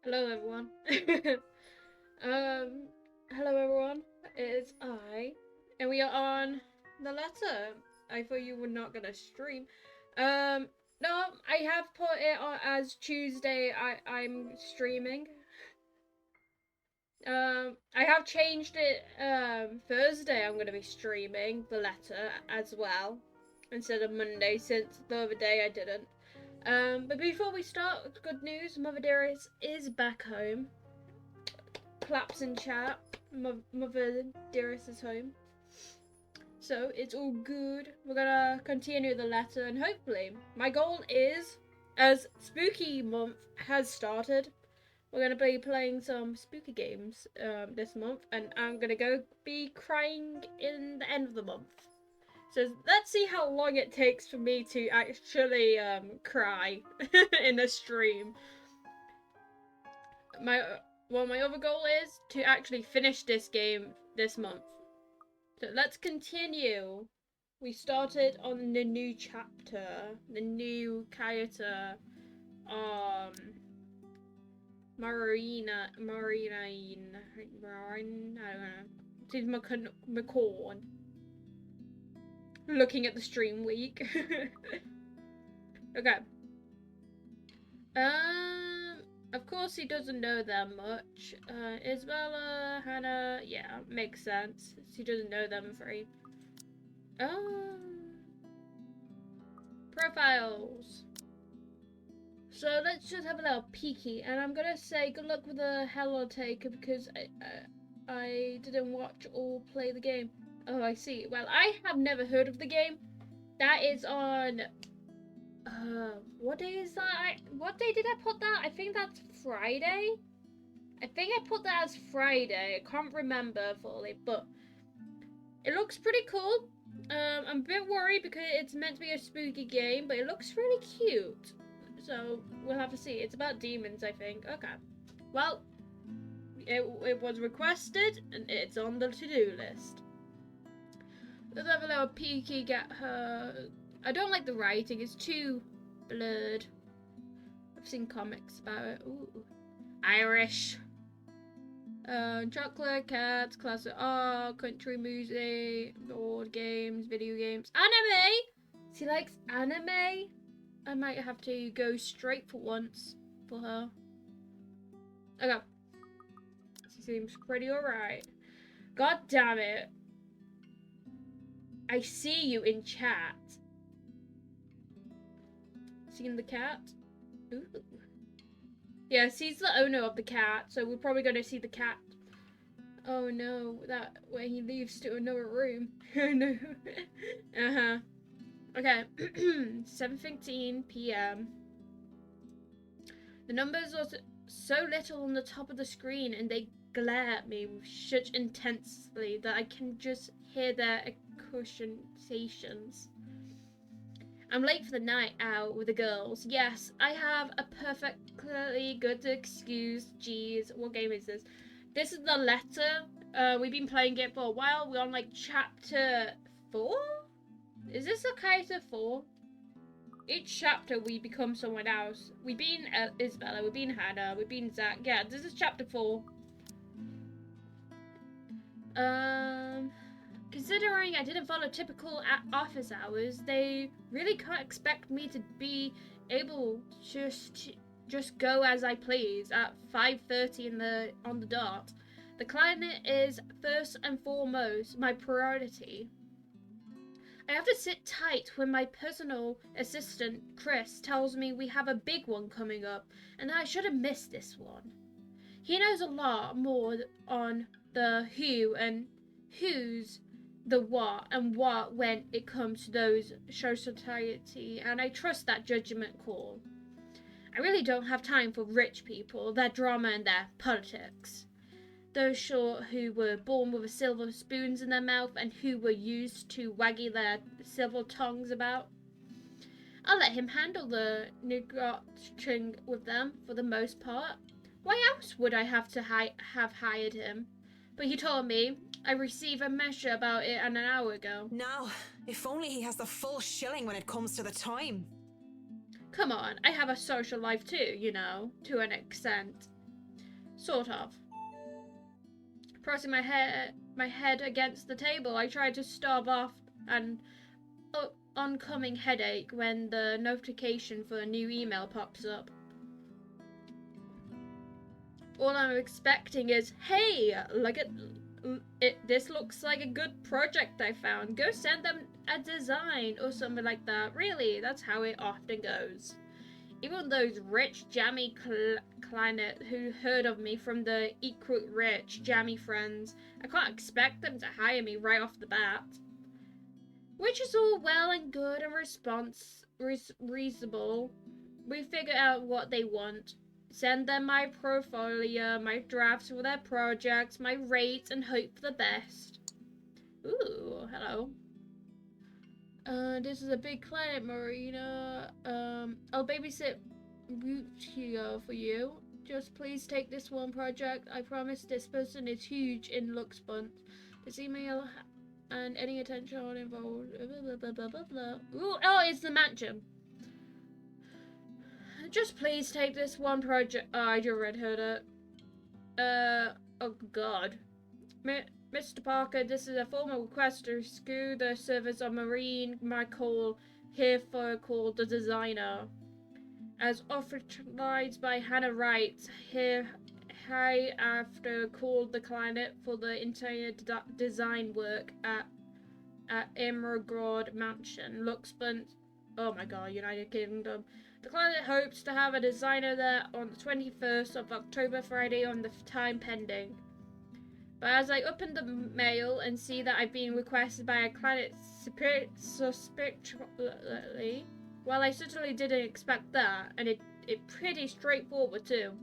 Hello everyone. um, hello everyone. It's I, and we are on the letter. I thought you were not gonna stream. No, I have put it on as Tuesday. I'm streaming. I have changed it. Thursday I'm gonna be streaming the letter as well, instead of Monday since the other day I didn't. But before we start, good news: Mother Dearest is back home. Claps in chat. Mother Dearest is home. So it's all good. We're gonna continue the letter and hopefully my goal is, as spooky month has started, we're gonna be playing some spooky games this month, and I'm gonna be crying in the end of the month. So let's see how long it takes for me to actually cry in a stream. My other goal is to actually finish this game this month. So let's continue. We started on the new chapter, the new character, Marine, I don't know. It's McCorn. Looking at the stream week. Okay. Of course he doesn't know that much. Isabella, Hannah, yeah, makes sense. He doesn't know them very. Profiles. So let's just have a little peeky, and I'm gonna say good luck with the Hello Taker because I didn't watch or play the game. Oh, I see. Well, I have never heard of the game. That is on. What day is that? What day did I put that? I think that's Friday. I think I put that as Friday. I can't remember fully, but it looks pretty cool. I'm a bit worried because it's meant to be a spooky game, but it looks really cute. So we'll have to see. It's about demons, I think. Okay. Well, it was requested and it's on the to-do list. Let's have a little peeky at her. I don't like the writing. It's too blurred. I've seen comics about it. Ooh. Irish. Chocolate, cats, classic art, country music, board games, video games, anime! She likes anime? I might have to go straight for once for her. Okay. She seems pretty alright. God damn it. I see you in chat. Seen the cat? Ooh. Yeah, she's the owner of the cat, so we're probably gonna see the cat. Oh no, that where he leaves to another room. No. Uh-huh. Okay. 7:15 p.m. The numbers are so little on the top of the screen and they glare at me with such intensely that I can just hear their accussations. I'm late for the night out with the girls. Yes, I have a perfectly good excuse. Jeez, what game is this? This is the letter. We've been playing it for a while. We're on like chapter 4? Is this a character 4? Each chapter we become someone else. We've been Isabella, we've been Hannah, we've been Zach. Yeah, this is chapter 4. Considering I didn't follow typical office hours, they really can't expect me to be able to just go as I please at 5:30 on the dot. The client is first and foremost my priority. I have to sit tight when my personal assistant, Chris, tells me we have a big one coming up and I shouldn't miss this one. He knows a lot more on the who and who's the what and what when it comes to those society, and I trust that judgment call. I really don't have time for rich people, their drama and their politics. Those sure who were born with silver spoons in their mouth and who were used to wagging their silver tongues about. I'll let him handle the negotiating with them for the most part. Why else would I have to have hired him? But he told me I received a message about it an hour ago. Now, if only he has the full shilling when it comes to the time. Come on, I have a social life too, you know, to an extent. Sort of. Pressing my head against the table, I tried to stave off an oncoming headache when the notification for a new email pops up. All I'm expecting is, hey, look at it. This looks like a good project I found. Go send them a design or something like that. Really, that's how it often goes. Even those rich, jammy clients who heard of me from the equal rich, jammy friends, I can't expect them to hire me right off the bat. Which is all well and good and reasonable. We figure out what they want. Send them my portfolio, my drafts for their projects, my rates, and hope for the best. Ooh, hello. This is a big client, Marina. I'll babysit Root here for you. Just please take this one project. I promise this person is huge in Luxbunt. This email and any attention involved. Blah, blah, blah, blah, blah. Ooh, oh, it's the mansion. Just please take this one project. Oh, I just read it. Oh God. Mr. Parker, this is a formal request to rescue the service of Marine Michael here for called the designer. As authorized by Hannah Wright, here I after called the client for the entire design work at Emerald Mansion, Luxbunt. Oh my God, United Kingdom. The client hopes to have a designer there on the 21st of October, Friday, on the time pending. But as I open the mail and see that I've been requested by a client suspiciously, well, I certainly didn't expect that, and it pretty straightforward too.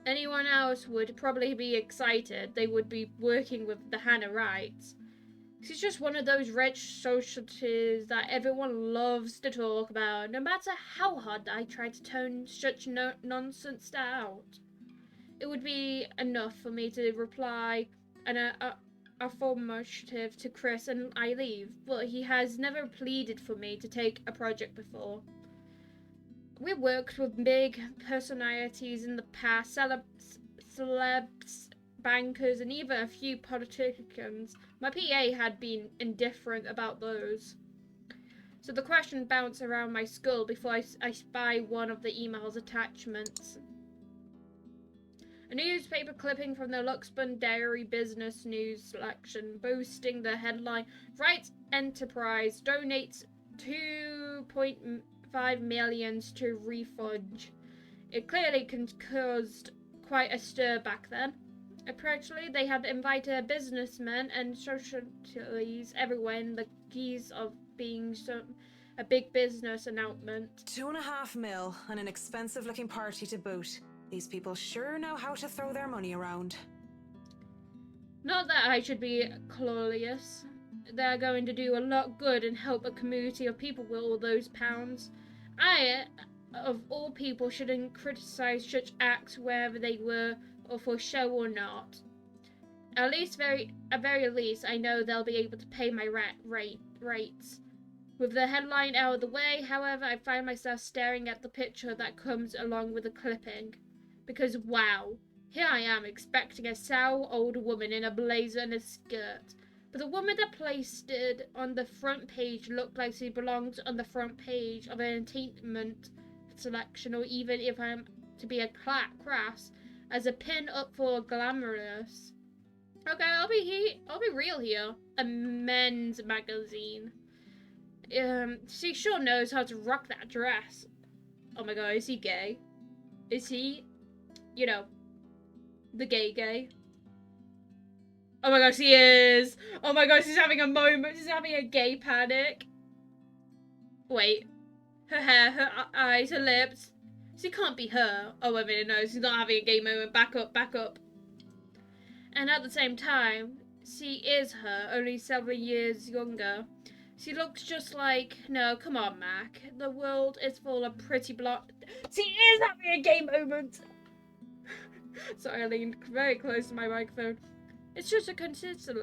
Anyone else would probably be excited. They would be working with the Hannah Wrights. She's just one of those rich socialites that everyone loves to talk about, no matter how hard I try to tone such nonsense out. It would be enough for me to reply an affirmative to Chris and I leave, but he has never pleaded for me to take a project before. We worked with big personalities in the past, celebs, bankers, and even a few politicians. My PA had been indifferent about those. So the question bounced around my skull before I spy one of the email's attachments. A newspaper clipping from the Luxburn Dairy Business News selection, boasting the headline, Wright Enterprise donates 2.5 million to refuge. It clearly caused quite a stir back then. Apparently, they had invited businessmen and socialites everywhere in the guise of being a big business announcement. 2.5 mil and an expensive-looking party to boot. These people sure know how to throw their money around. Not that I should be clueless. They're going to do a lot good and help a community of people with all those pounds. I, of all people, shouldn't criticize such acts wherever they were, or for show or not. At very least, I know they'll be able to pay my rates. With the headline out of the way, however, I find myself staring at the picture that comes along with the clipping. Because, wow, here I am expecting a sour old woman in a blazer and a skirt. But the woman that placed it on the front page looked like she belonged on the front page of an entertainment selection, or even, if I'm to be a crass, as a pin up for glamorous. Okay, I'll be real here. A men's magazine. She sure knows how to rock that dress. Oh my God, is he gay? Is he, the gay? Oh my gosh, he is! Oh my gosh, she's having a moment. She's having a gay panic. Wait. Her hair, her eyes, her lips. She can't be her. Oh, wait a minute, no, she's not having a gay moment. Back up. And at the same time, she is her, only several years younger. She looks just like... No, come on, Mac. The world is full of pretty blonde... She is having a gay moment! Sorry, I leaned very close to my microphone. It's just a consistent...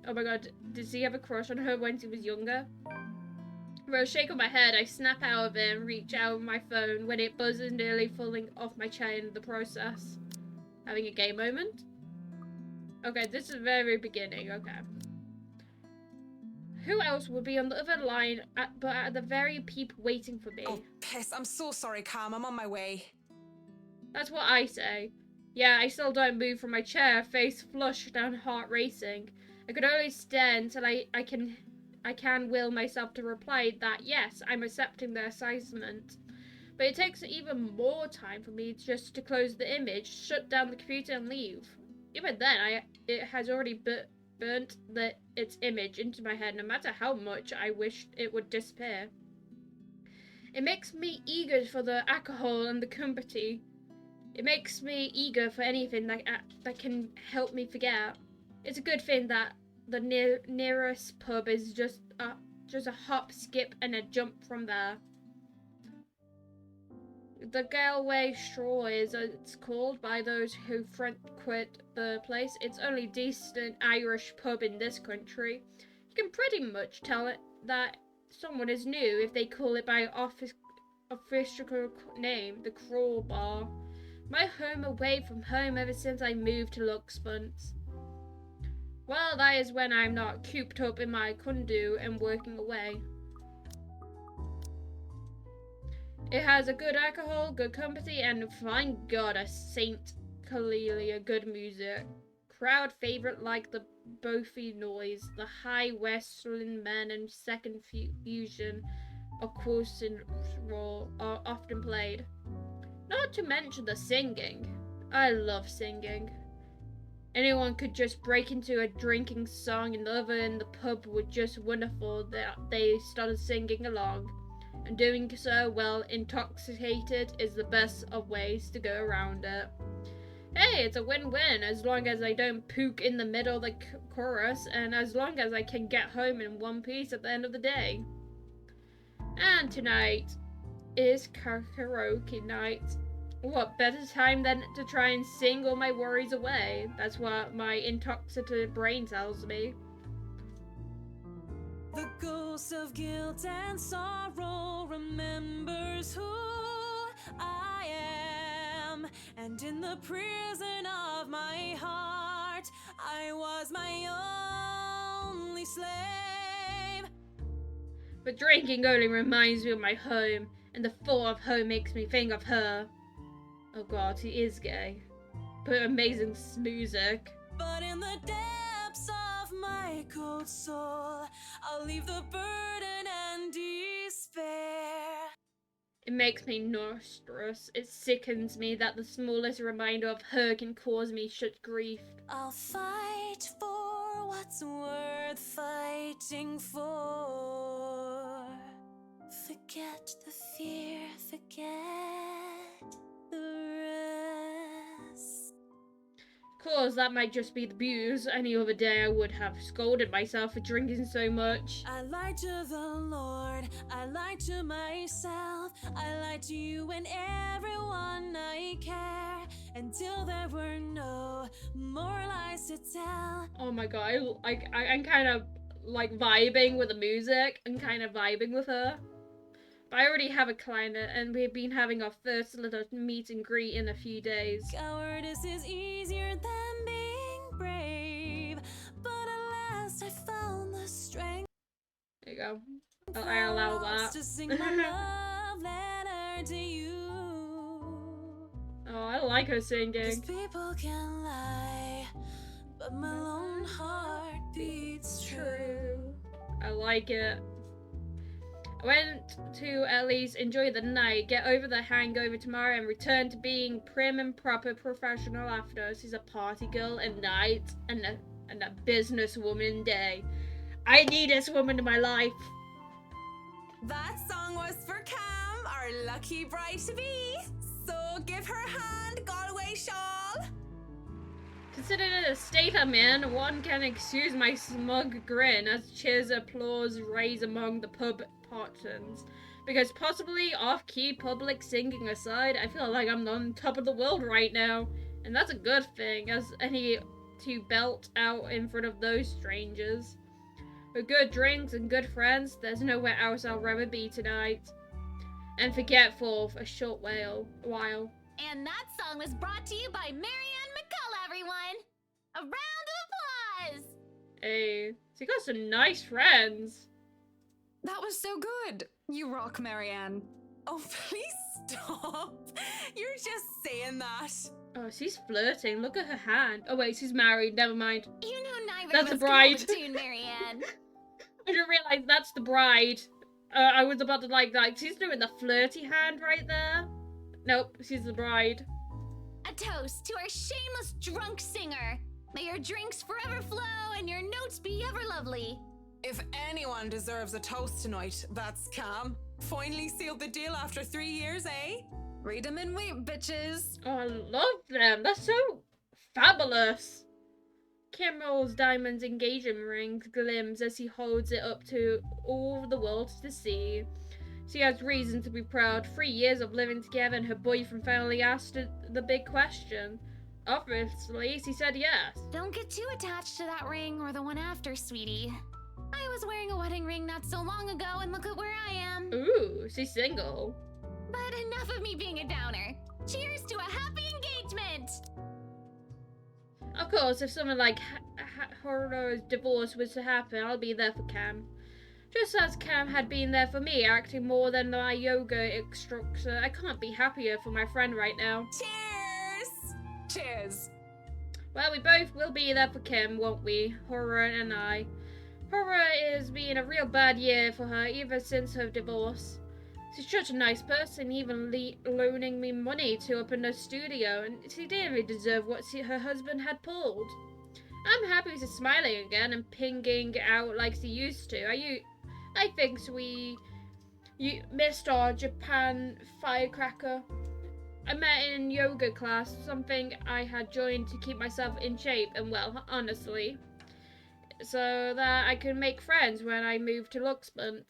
Oh my God, did she have a crush on her when she was younger? With a shake of my head, I snap out of it and reach out my phone when it buzzes, nearly falling off my chair in the process. Having a gay moment? Okay, this is the very beginning, okay. Who else would be on the other line but at the very peep waiting for me? Oh, piss. I'm so sorry, Cam. I'm on my way. That's what I say. Yeah, I still don't move from my chair, face flushed and heart racing. I could only stare until I can will myself to reply that yes, I'm accepting the assignment. But it takes even more time for me just to close the image, shut down the computer and leave. Even then, it has already burnt its image into my head no matter how much I wished it would disappear. It makes me eager for the alcohol and the company. It makes me eager for anything that can help me forget. It's a good thing that the nearest pub is just a hop, skip, and a jump from there. The Galway Straw is it's called by those who frequent the place. It's only decent Irish pub in this country. You can pretty much tell it that someone is new if they call it by official name, the Crawl Bar. My home away from home ever since I moved to Luxbunt. Well, that is when I'm not cooped up in my condo and working away. It has a good alcohol, good company, and thank God a Saint Calelia good music. Crowd favorite like the Bofi Noise, the High Westland Men and Second Fusion, of course, in role are often played. Not to mention the singing. I love singing. Anyone could just break into a drinking song and the other in the pub were just wonderful that they started singing along. And doing so while intoxicated is the best of ways to go around it. Hey, it's a win-win as long as I don't puke in the middle of the chorus and as long as I can get home in one piece at the end of the day. And tonight is karaoke night. What better time than to try and sing all my worries away? That's what my intoxicated brain tells me. The ghost of guilt and sorrow remembers who I am, and in the prison of my heart, I was my only slave. But drinking only reminds me of my home, and the thought of home makes me think of her. Oh God, he is gay. But amazing music. But in the depths of my cold soul, I'll leave the burden and despair. It makes me nauseous. It sickens me that the smallest reminder of her can cause me such grief. I'll fight for what's worth fighting for. Forget the fear, forget the rest. Of course, that might just be the booze. Any other day I would have scolded myself for drinking so much. I lied to the Lord, I lied to myself, I lied to you and everyone I care, until there were no more lies to tell. Oh my God, I'm kind of like vibing with the music and kind of vibing with her. But I already have a client and we've been having our first little meet and greet in a few days. Cowardice is easier than being brave, but at last I found the strength. There you go. I allow that. To sing my love letter to you. Oh, I like her singing. 'Cause people can lie, but my lone heart beats true. I like it. I went to at least enjoy the night, get over the hangover tomorrow, and return to being prim and proper professional after. She's a party girl at night and a businesswoman day. I need this woman in my life. That song was for Cam, our lucky bride-to-be. So give her a hand, Galway shawl. Considering the state I'm in, one can excuse my smug grin as cheers applause raise among the pub patrons. Because possibly off-key public singing aside, I feel like I'm on top of the world right now. And that's a good thing, as any to belt out in front of those strangers. With good drinks and good friends, there's nowhere else I'll rather be tonight. And forgetful for a short while. And that song was brought to you by Marianne everyone. A round of applause. Hey, so you got some nice friends. That was so good. You rock, Marianne. Oh, please stop. You're just saying that. Oh, she's flirting. Look at her hand. Oh wait, she's married. Never mind. You know neither That's of the us bride. can hold a tune, Marianne. I didn't realize that's the bride. I was about to like, she's doing the flirty hand right there. Nope, she's the bride. A toast to our shameless drunk singer. May your drinks forever flow and your notes be ever lovely. If anyone deserves a toast tonight, that's Cam. Finally sealed the deal after 3 years, eh? Read 'em and weep, bitches. Oh, I love them. That's so fabulous. Kim rolls Diamond's engagement ring glims as he holds it up to all the world to see. She has reason to be proud. 3 years of living together and her boyfriend finally asked her the big question. Obviously, she said yes. Don't get too attached to that ring or the one after, sweetie. I was wearing a wedding ring not so long ago and look at where I am. Ooh, she's single. But enough of me being a downer. Cheers to a happy engagement! Of course, if someone like Horror's divorce was to happen, I'll be there for Cam. Just as Cam had been there for me, acting more than my yoga instructor. I can't be happier for my friend right now. Cheers! Cheers! Well, we both will be there for Kim, won't we? Horror and I. Horror is being a real bad year for her, ever since her divorce. She's such a nice person, even loaning me money to open a studio, and she didn't really deserve what her husband had pulled. I'm happy she's smiling again and pinging out like she used to. I think you missed our Japan firecracker. I met in yoga class, something I had joined to keep myself in shape and well, honestly, so that I could make friends when I moved to Luxembourg.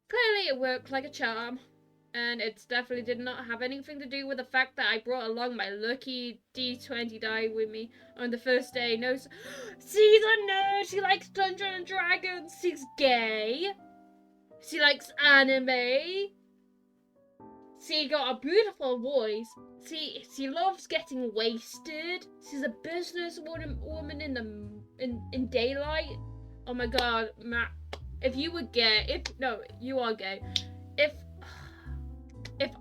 Clearly it worked like a charm, and it definitely did not have anything to do with the fact that I brought along my lucky D20 die with me on the first day. No, she's a nerd, she likes Dungeons and Dragons, she's gay, she likes anime, she got a beautiful voice, she loves getting wasted, she's a business woman in daylight. Oh my god, Matt. If you were gay, you are gay. If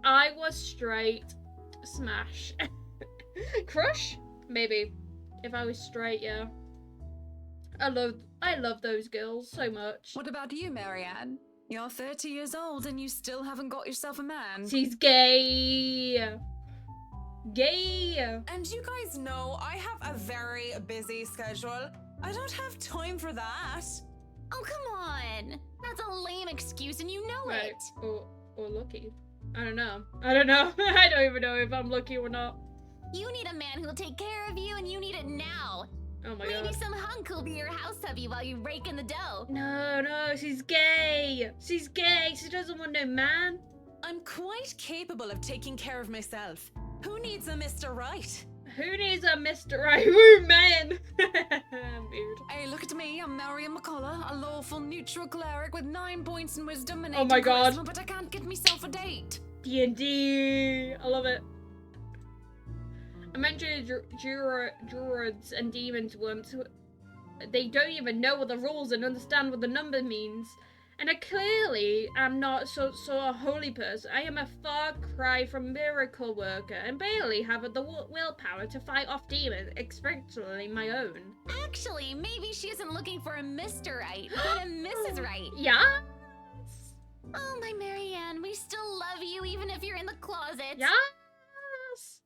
I was straight, smash. Crush? Maybe. If I was straight, yeah. I love those girls so much. What about you, Marianne? You're 30 years old and you still haven't got yourself a man. She's gay. Gay. And you guys know I have a very busy schedule. I don't have time for that. Oh, come on. That's a lame excuse and you know Right. it. Or lucky. I don't know. I don't even know if I'm lucky or not. You need a man who will take care of you and you need it now. Oh my Maybe god. some hunk will be your house hubby while you rake in the dough. No, she's gay. She's gay. She doesn't want no man. I'm quite capable of taking care of myself. Who needs a Mr. Right? Who needs a Mr. Right? Woo, man. Mood. Hey, look at me. I'm Marianne McCullough, a lawful neutral cleric with 9 points in wisdom and 8 Oh my in god. charisma, but I can't get myself a date. D&D. I love it. I mentioned druids and demons once. They don't even know what the rules and understand what the number means. And I clearly am not so a holy person. I am a far cry from miracle worker and barely have the willpower to fight off demons, especially my own. Actually, maybe she isn't looking for a Mr. Right, but a Mrs. Right. Yes. Oh, my Marianne, we still love you even if you're in the closet. Yes.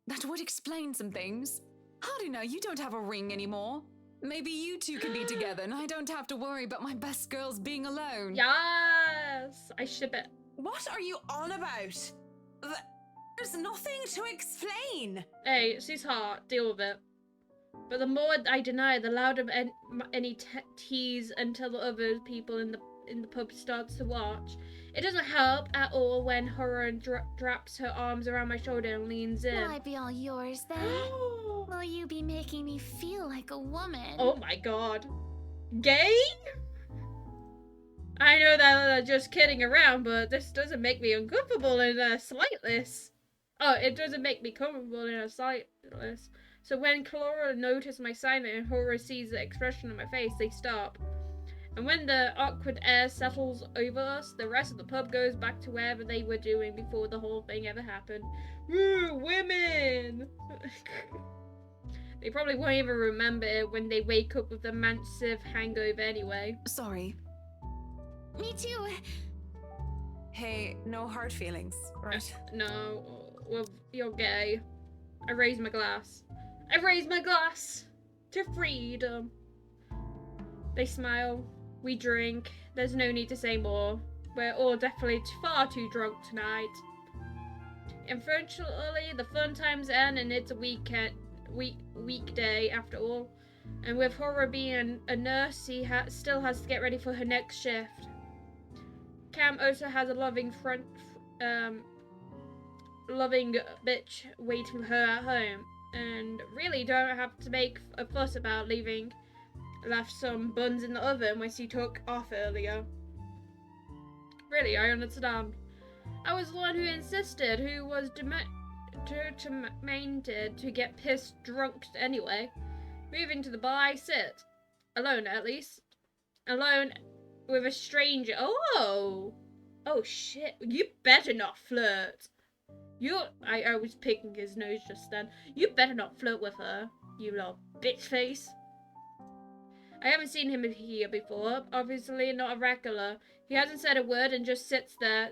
That would explain some things. How do you know you don't have a ring anymore? Maybe you two can be together and I don't have to worry about my best girls being alone. Yes. I ship it. What are you on about? There's nothing to explain. Hey, she's hot. Deal with it. But the more I deny, the louder any tease until the other people in the pub starts to watch. It doesn't help at all when Horror drops her arms around my shoulder and leans in. Will I be all yours then? Will you be making me feel like a woman? Oh my god. Gay? I know that they're just kidding around, but this doesn't make me uncomfortable in the slightest. Oh, it doesn't make me comfortable in the slightest. So when Clara notices my silence and Horror sees the expression on my face, they stop. And when the awkward air settles over us, the rest of the pub goes back to wherever they were doing before the whole thing ever happened. Woo, women! They probably won't even remember it when they wake up with a massive hangover anyway. Sorry. Me too. Hey, no hard feelings, right? No, well, you're gay. I raise my glass. I raise my glass to freedom. They smile. We drink. There's no need to say more. We're all definitely far too drunk tonight. Unfortunately, the fun times end and it's a weekday after all. And with Horror being a nurse, he still has to get ready for her next shift. Cam also has a loving bitch waiting for her at home, and really don't have to make a fuss about leaving. Left some buns in the oven when she took off earlier. Really, I understand. I was the one who insisted, who was determined to get pissed drunk anyway. Moving to the bar, I sit. Alone, at least. Alone with a stranger. Oh shit. You better not flirt. I was picking his nose just then. You better not flirt with her, you little bitch face. I haven't seen him here before. Obviously not a regular. He hasn't said a word and just sits there,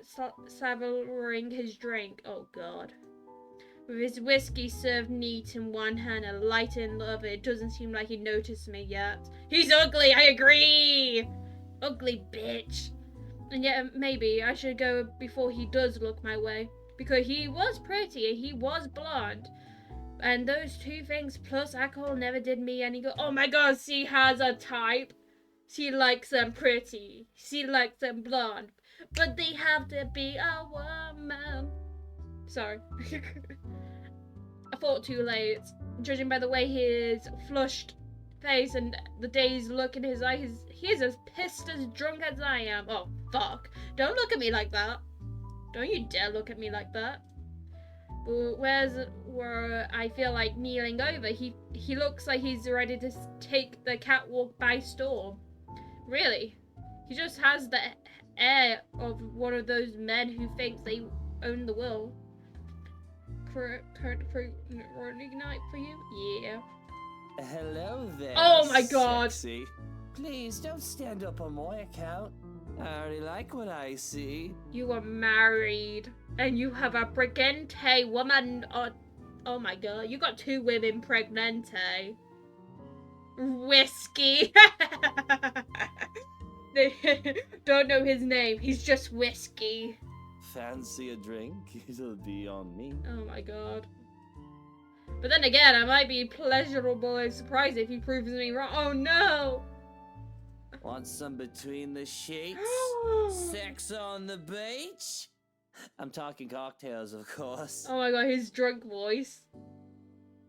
savoring his drink. Oh god. With his whiskey served neat in one hand and light in the other, it doesn't seem like he noticed me yet. He's ugly, I agree! Ugly bitch. And yet maybe I should go before he does look my way. Because he was pretty, he was blonde. And those two things plus alcohol never did me any good. Oh my god, she has a type. She likes them pretty. She likes them blonde. But they have to be a woman. Sorry. I thought too late. Judging by the way his flushed face and the dazed look in his eyes, he's as pissed as drunk as I am. Oh, fuck. Don't look at me like that. Don't you dare look at me like that. But where I feel like kneeling over, he looks like he's ready to take the catwalk by storm. Really. He just has the air of one of those men who thinks they own the world. Current fruit night for you? Yeah. Hello there. Oh my god. Sexy. Please don't stand up on my account. I already like what I see. You are married and you have a pregnante woman. Oh my god, you got two women pregnante. Whiskey. They don't know his name. He's just Whiskey. Fancy a drink? It'll be on me. Oh my god. But then again, I might be pleasurably surprised if he proves me wrong. Oh no! Want some between the sheets? Sex on the beach? I'm talking cocktails, of course. Oh my god, his drunk voice.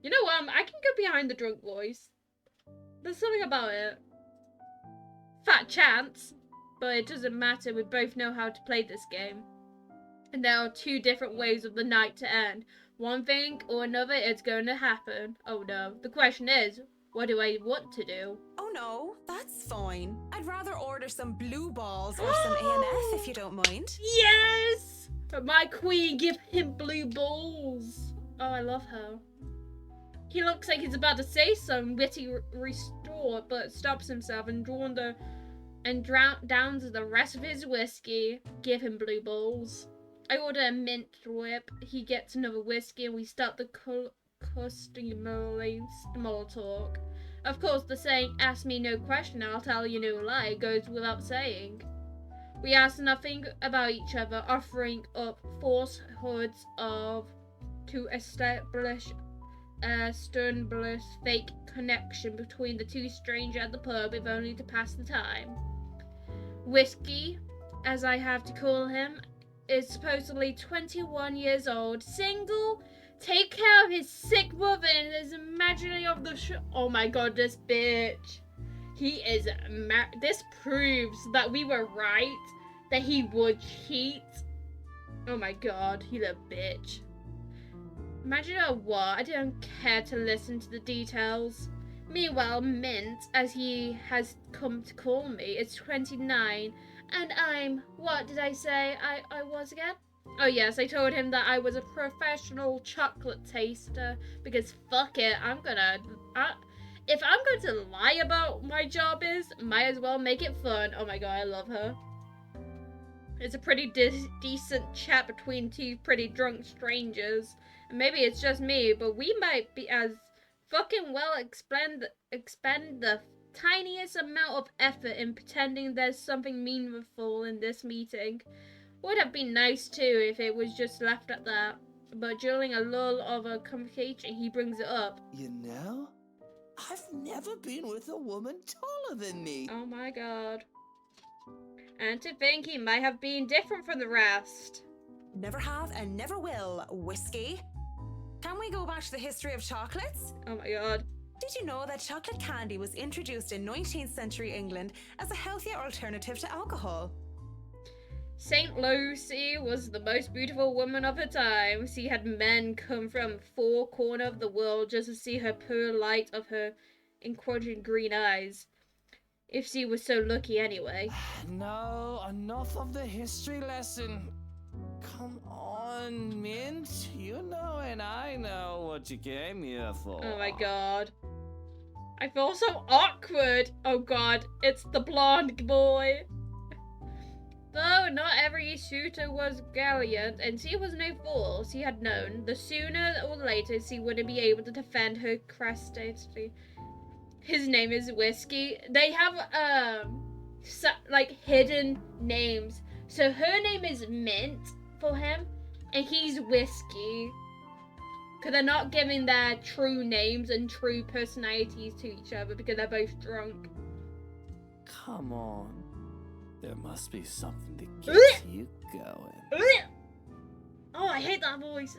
You know what? I can go behind the drunk voice. There's something about it. Fat chance. But it doesn't matter, we both know how to play this game. And there are two different ways of the night to end. One thing or another is going to happen. Oh no. The question is, what do I want to do? Oh no, that's fine. I'd rather order some blue balls or some A&F if you don't mind. Yes! My queen, give him blue balls. Oh, I love her. He looks like he's about to say some witty restore, but stops himself and downs the rest of his whiskey. Give him blue balls. I order a mint whip. He gets another whiskey, and we start the customary small talk. Of course, the saying, ask me no question, I'll tell you no lie, goes without saying. We ask nothing about each other, offering up falsehoods to establish a sternbless fake connection between the two strangers at the pub, if only to pass the time. Whiskey, as I have to call him, is supposedly 21 years old, single, take care of his sick mother and is imagining of the oh my god, this bitch. He is this proves that we were right, that he would cheat. Oh my god, he's a bitch. Imagine a what? I don't care to listen to the details. Meanwhile, Mint, as he has come to call me, is 29, and I'm, what did I say I was again? Oh yes, I told him that I was a professional chocolate taster, because fuck it, if I'm going to lie about my job is, might as well make it fun. Oh my god, I love her. It's a pretty decent chat between two pretty drunk strangers. And maybe it's just me, but we might be as fucking well expend the tiniest amount of effort in pretending there's something meaningful in this meeting. Would have been nice too if it was just left at that. But during a lull of a conversation, he brings it up. You know, I've never been with a woman taller than me. Oh my god. And to think he might have been different from the rest. Never have and never will, Whiskey. Can we go back to the history of chocolates? Oh my god. Did you know that chocolate candy was introduced in 19th century England as a healthier alternative to alcohol? Saint Lucy was the most beautiful woman of her time. She had men come from four corners of the world just to see her pure light of her inquisitive green eyes. If she was so lucky anyway. No, enough of the history lesson. Come on, Mint. You know and I know what you came here for. Oh my god. I feel so awkward. Oh god, it's the blonde boy. Though not every suitor was gallant, and she was no fool, she had known, the sooner or later she wouldn't be able to defend her chastity. His name is Whiskey. They have, like, hidden names. So her name is Mint for him, and he's Whiskey. Because they're not giving their true names and true personalities to each other because they're both drunk. Come on. There must be something that gets you going. Oh, I hate that voice.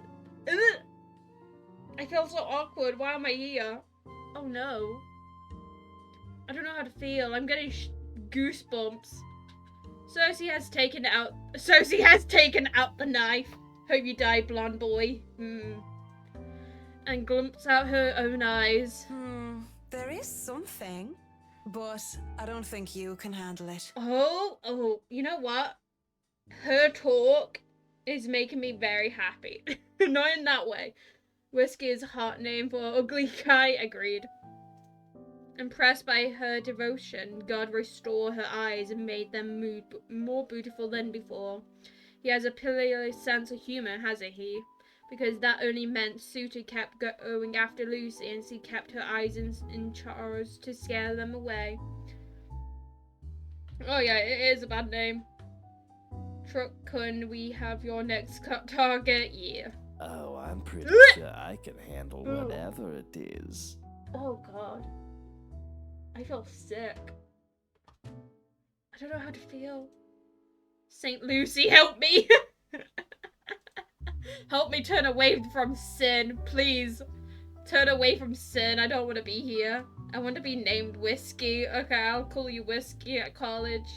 I feel so awkward. Why am I here? Oh no. I don't know how to feel. I'm getting goosebumps. Cersei has taken out the knife. Hope you die, blonde boy. And glumps out her own eyes. There is something, but I don't think you can handle it. Oh, you know what? Her talk is making me very happy. Not in that way. Whiskey is a hot name for an ugly guy, agreed. Impressed by her devotion, God restored her eyes and made them more beautiful than before. He has a peculiar sense of humor, hasn't he? Because that only meant Suitor kept going after Lucy and she kept her eyes in charge to scare them away. Oh yeah, it is a bad name. Truckun, we have your next target, yeah. Oh, I'm pretty sure I can handle whatever it is. Oh god. I feel sick. I don't know how to feel. Saint Lucy, help me! Help me turn away from sin, please. Turn away from sin. I don't want to be here. I want to be named Whiskey. Okay, I'll call you Whiskey at college.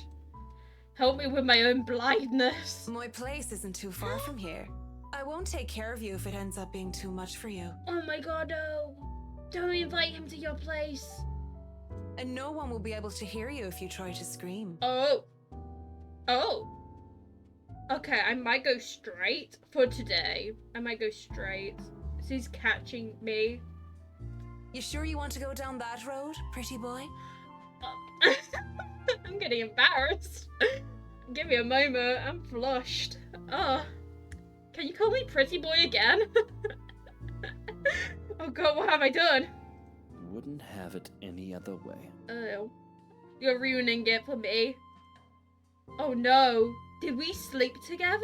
Help me with my own blindness. My place isn't too far from here. I won't take care of you if it ends up being too much for you. Oh my god, no. Don't invite him to your place. And no one will be able to hear you if you try to scream. Oh. Okay, I might go straight for today. I might go straight. She's catching me. You sure you want to go down that road, pretty boy? I'm getting embarrassed. Give me a moment. I'm flushed. Oh. Can you call me pretty boy again? Oh god, what have I done? Wouldn't have it any other way. Oh. You're ruining it for me. Oh no. Did we sleep together?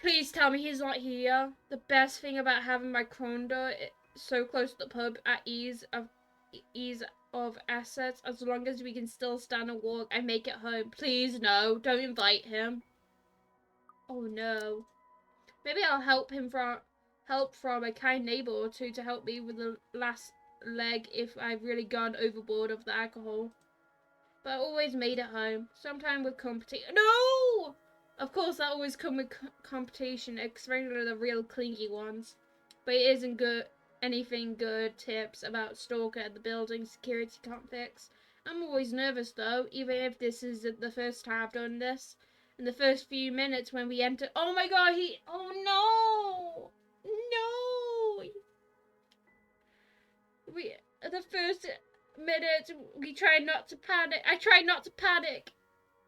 Please tell me he's not here. The best thing about having my condo so close to the pub at ease of assets, as long as we can still stand and walk and make it home. Please no, don't invite him. Oh no. Maybe I'll help from a kind neighbor or two to help me with the last leg if I've really gone overboard of the alcohol. But I always made it home, sometime with company. No! Of course, that always come with competition, especially the real clingy ones. But it isn't good. Anything good tips about stalker at the building security can't fix. I'm always nervous though, even if this is the first time I've done this. In the first few minutes when we enter, oh my god, oh no, the first minute we try not to panic. I try not to panic.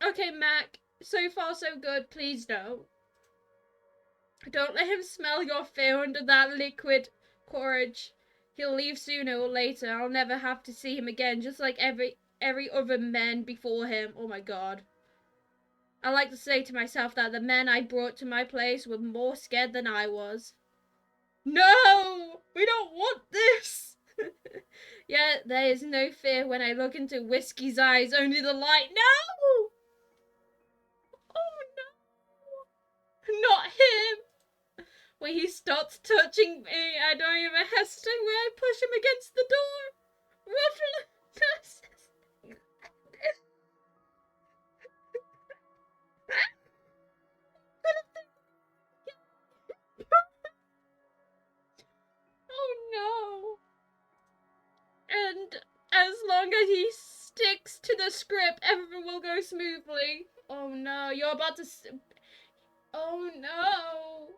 Okay, Mac, so far so good. Please don't. Don't let him smell your fear under that liquid courage. He'll leave sooner or later. I'll never have to see him again, just like every other men before him. Oh my god. I like to say to myself that the men I brought to my place were more scared than I was. No! We don't want this! Yeah, there is no fear when I look into Whiskey's eyes, only the light. No! Oh no! Not him! When he starts touching me, I don't even hesitate when I push him against the door. Ruffle. Oh no. And as long as he sticks to the script, everything will go smoothly. Oh no, you're about to... Oh no.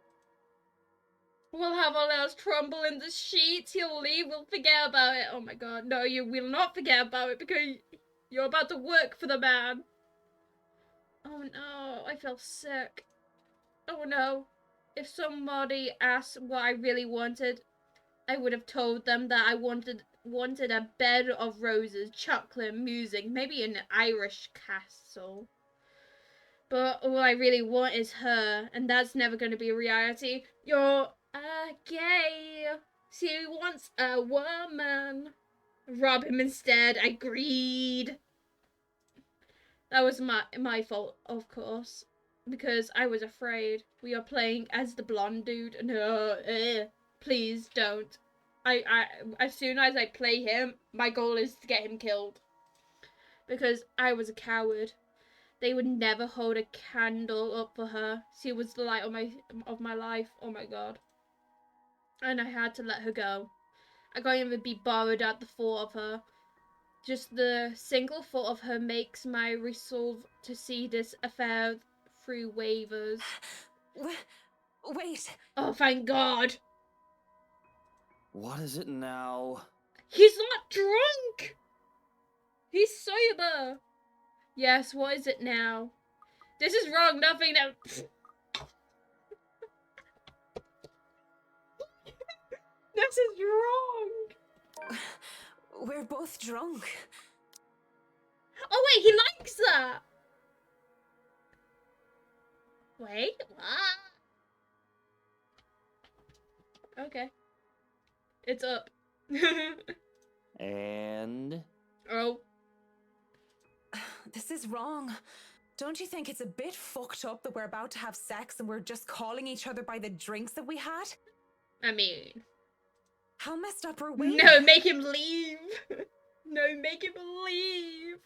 We'll have all else crumble in the sheets. He'll leave. We'll forget about it. Oh my god. No, you will not forget about it because you're about to work for the man. Oh no. I feel sick. Oh no. If somebody asked what I really wanted, I would have told them that I wanted a bed of roses, chocolate, music, maybe an Irish castle. But all I really want is her, and that's never going to be a reality. You're gay. She wants a woman. Rob him instead. Agreed. That was my fault, of course, because I was afraid. We are playing as the blonde dude. No, please don't. I as soon as I play him, my goal is to get him killed, because I was a coward. They would never hold a candle up for her. She was the light of my life. Oh my god. And I had to let her go. I can't even be bothered at the thought of her. Just the single thought of her makes my resolve to see this affair through waivers. Wait. Oh, thank God. What is it now? He's not drunk. He's sober. Yes, what is it now? This is wrong. Nothing that... This is wrong. We're both drunk. Oh wait, he likes that. Wait, what? Okay. It's up. And? Oh. This is wrong. Don't you think it's a bit fucked up that we're about to have sex and we're just calling each other by the drinks that we had? I mean... How messed up are we? No, make him leave. No, make him leave.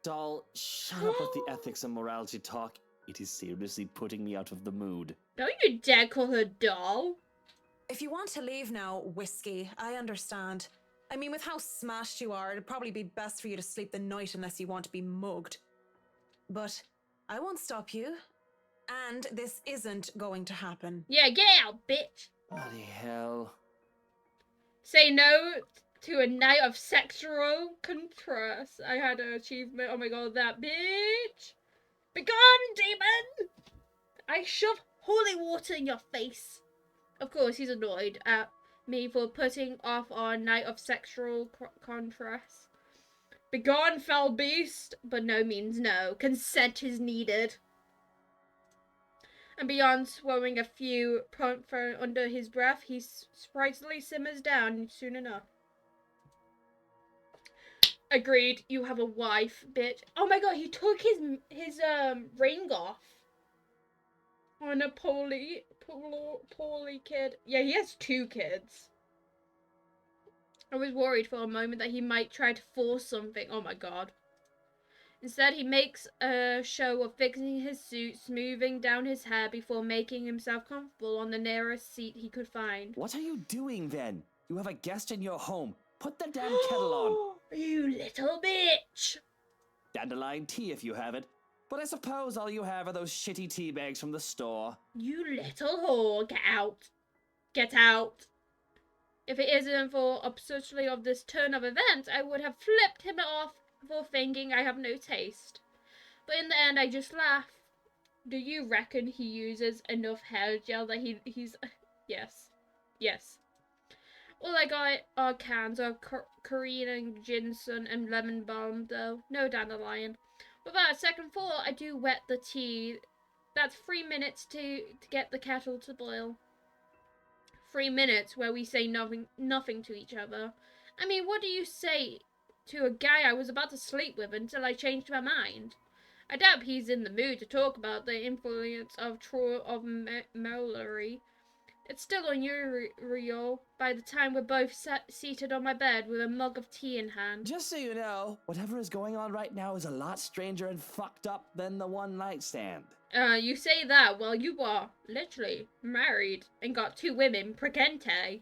Doll, shut up with the ethics and morality talk. It is seriously putting me out of the mood. Don't you dare call her doll. If you want to leave now, Whiskey, I understand. I mean, with how smashed you are, it'd probably be best for you to sleep the night unless you want to be mugged. But I won't stop you. And this isn't going to happen. Yeah, get out, bitch. Bloody hell. Say no to a night of sexual contrast. I had an achievement. Oh my god, that bitch. Begone, demon! I shove holy water in your face. Of course, he's annoyed at me for putting off our night of sexual contrast. Begone, foul beast! But no means no. Consent is needed. And beyond swallowing a few from under his breath, he sprightly simmers down soon enough. Agreed. You have a wife, bitch. Oh my god, he took his ring off on a poorly kid. Yeah, he has 2 kids. I was worried for a moment that he might try to force something. Oh my god. Instead, he makes a show of fixing his suit, smoothing down his hair before making himself comfortable on the nearest seat he could find. What are you doing then? You have a guest in your home. Put the damn kettle on. You little bitch! Dandelion tea if you have it. But I suppose all you have are those shitty tea bags from the store. You little whore, get out. Get out. If it isn't for absurdity of this turn of events, I would have flipped him off for thinking I have no taste. But in the end, I just laugh. Do you reckon he uses enough hair gel that he's... Yes. Yes. All I got are cans of Korean and ginseng and lemon balm, though. No dandelion. Without a second thought, I do wet the tea. That's 3 minutes to get the kettle to boil. 3 minutes where we say nothing to each other. I mean, what do you say to a guy I was about to sleep with until I changed my mind? I doubt he's in the mood to talk about the influence of Mowlery. It's still unreal by the time we're both seated on my bed with a mug of tea in hand. Just so you know, whatever is going on right now is a lot stranger and fucked up than the one night stand. You say that while you are, literally, married and got 2 women, precente.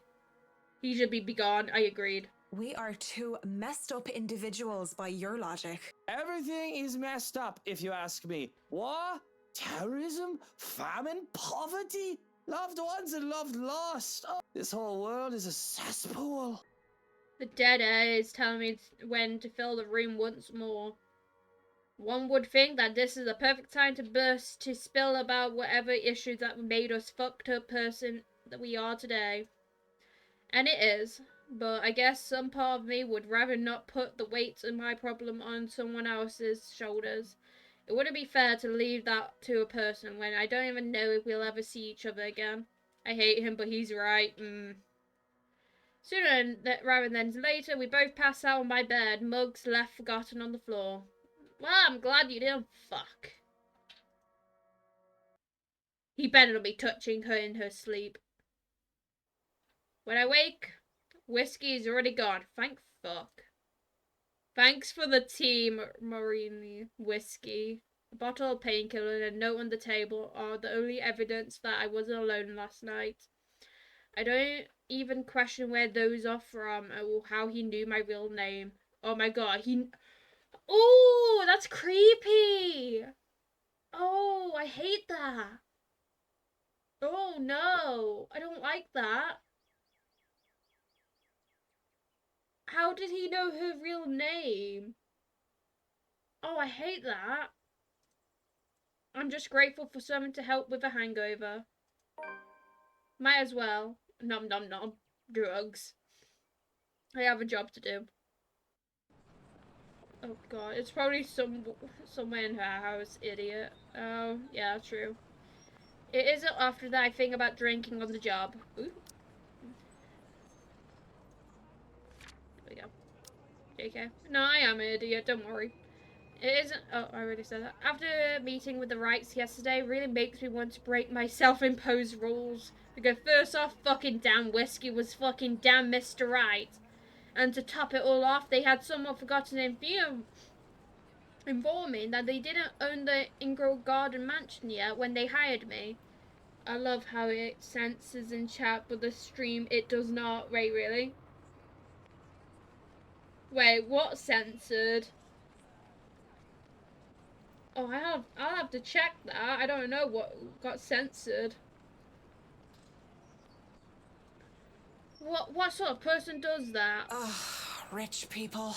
He should be begone, I agreed. We are 2 messed up individuals by your logic. Everything is messed up, if you ask me. War, terrorism, famine, poverty, loved ones and loved lost. Oh, this whole world is a cesspool. The dead air is telling me when to fill the room once more. One would think that this is the perfect time to burst, to spill about whatever issues that made us fucked up person that we are today. And it is. But I guess some part of me would rather not put the weight of my problem on someone else's shoulders. It wouldn't be fair to leave that to a person when I don't even know if we'll ever see each other again. I hate him, but he's right. Sooner rather than later, we both pass out on my bed, mugs left forgotten on the floor. Well, I'm glad you didn't fuck. He better not be touching her in her sleep. When I wake, whiskey is already gone. Thank fuck. Thanks for the tea, Marini. Whiskey. A bottle of painkiller and a note on the table are the only evidence that I wasn't alone last night. I don't even question where those are from or how he knew my real name. Oh my god, Oh, that's creepy! Oh, I hate that. Oh no, I don't like that. How did he know her real name? Oh, I hate that. I'm just grateful for someone to help with a hangover. Might as well. Nom nom nom. Drugs. I have a job to do. Oh god, it's probably somewhere in her house, idiot. Oh, yeah, true. It isn't after that I think about drinking on the job. Ooh. There we go. JK. No, I am an idiot, don't worry. It isn't. Oh, I already said that. After meeting with the Wrights yesterday, it really makes me want to break my self-imposed rules. Because first off, fucking damn whiskey was fucking damn Mr. Right. And to top it all off, they had somewhat forgotten to inform me that they didn't own the Ingrove Garden mansion yet when they hired me. I love how it censors in chat, but the stream, it does not. Wait, really? Wait, what censored? Oh, I'll have to check that. I don't know what got censored. What sort of person does that? Ugh, rich people.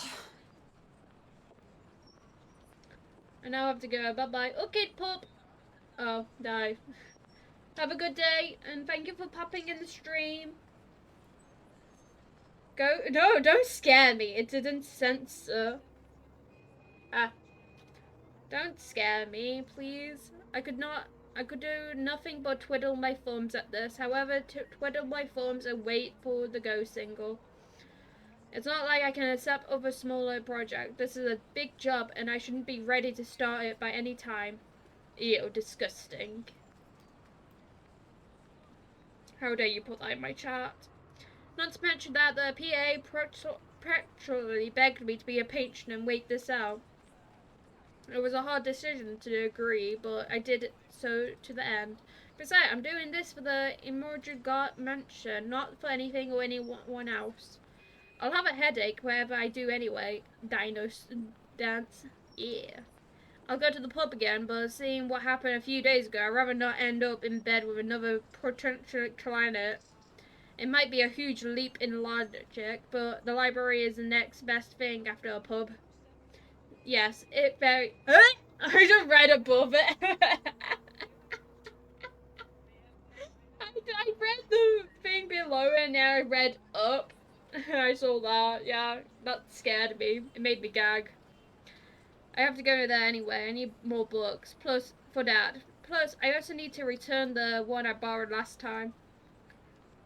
I now have to go. Bye-bye. Okay, pup. Oh, no. Have a good day, and thank you for popping in the stream. Go. No, don't scare me. It didn't censor. Ah. Don't scare me, please. I could do nothing but twiddle my thumbs at this. However, twiddle my thumbs and wait for the Go single. It's not like I can accept other smaller project. This is a big job and I shouldn't be ready to start it by any time. Ew, disgusting. How dare you put that in my chat? Not to mention that the PA practically begged me to be a patron and wait this out. It was a hard decision to agree, but I did so to the end. Besides, I'm doing this for the Imorgagart Mansion, not for anything or anyone else. I'll have a headache wherever I do anyway. Dinos dance. Yeah. I'll go to the pub again, but seeing what happened a few days ago, I'd rather not end up in bed with another potential client. It might be a huge leap in logic, but the library is the next best thing after a pub. Yes, it very. I just read above it. I read the thing below and now I read up. I saw that. Yeah, that scared me. It made me gag. I have to go there anyway. I need more books. Plus, for Dad. Plus, I also need to return the one I borrowed last time.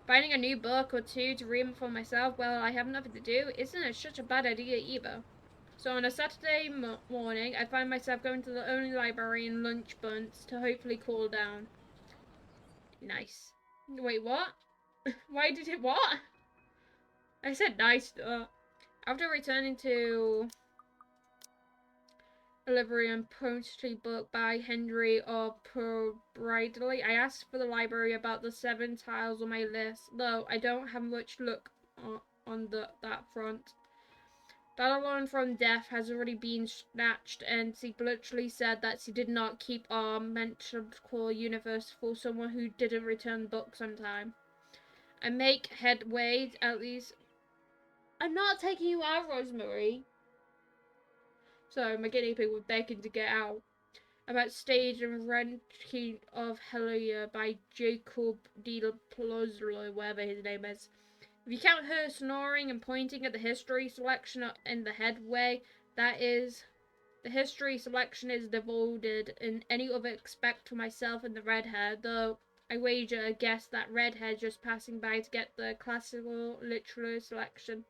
Finding a new book or two to read for myself while I have nothing to do isn't such a bad idea either. So on a Saturday morning, I find myself going to the only library in lunch bunts to hopefully cool down. Nice. Wait, what? Why did it what? I said nice. After returning to a library and poetry book by Henry or Bridley, I asked for the library about the 7 tiles on my list, though I don't have much luck on that front. Babylon from Death has already been snatched, and she bluntly said that she did not keep our mentioned core universe for someone who didn't return books on time. I make headway, at least. I'm not taking you out, Rosemary. So my guinea pig was begging to get out. About Stage and Ranking of Helia by Jacob de Plozlo, whatever his name is. If you count her snoring and pointing at the history selection in the headway, that is, the history selection is devoted in any other expect for myself and the redhead, though I wager a guess that redhead just passing by to get the classical literary selection.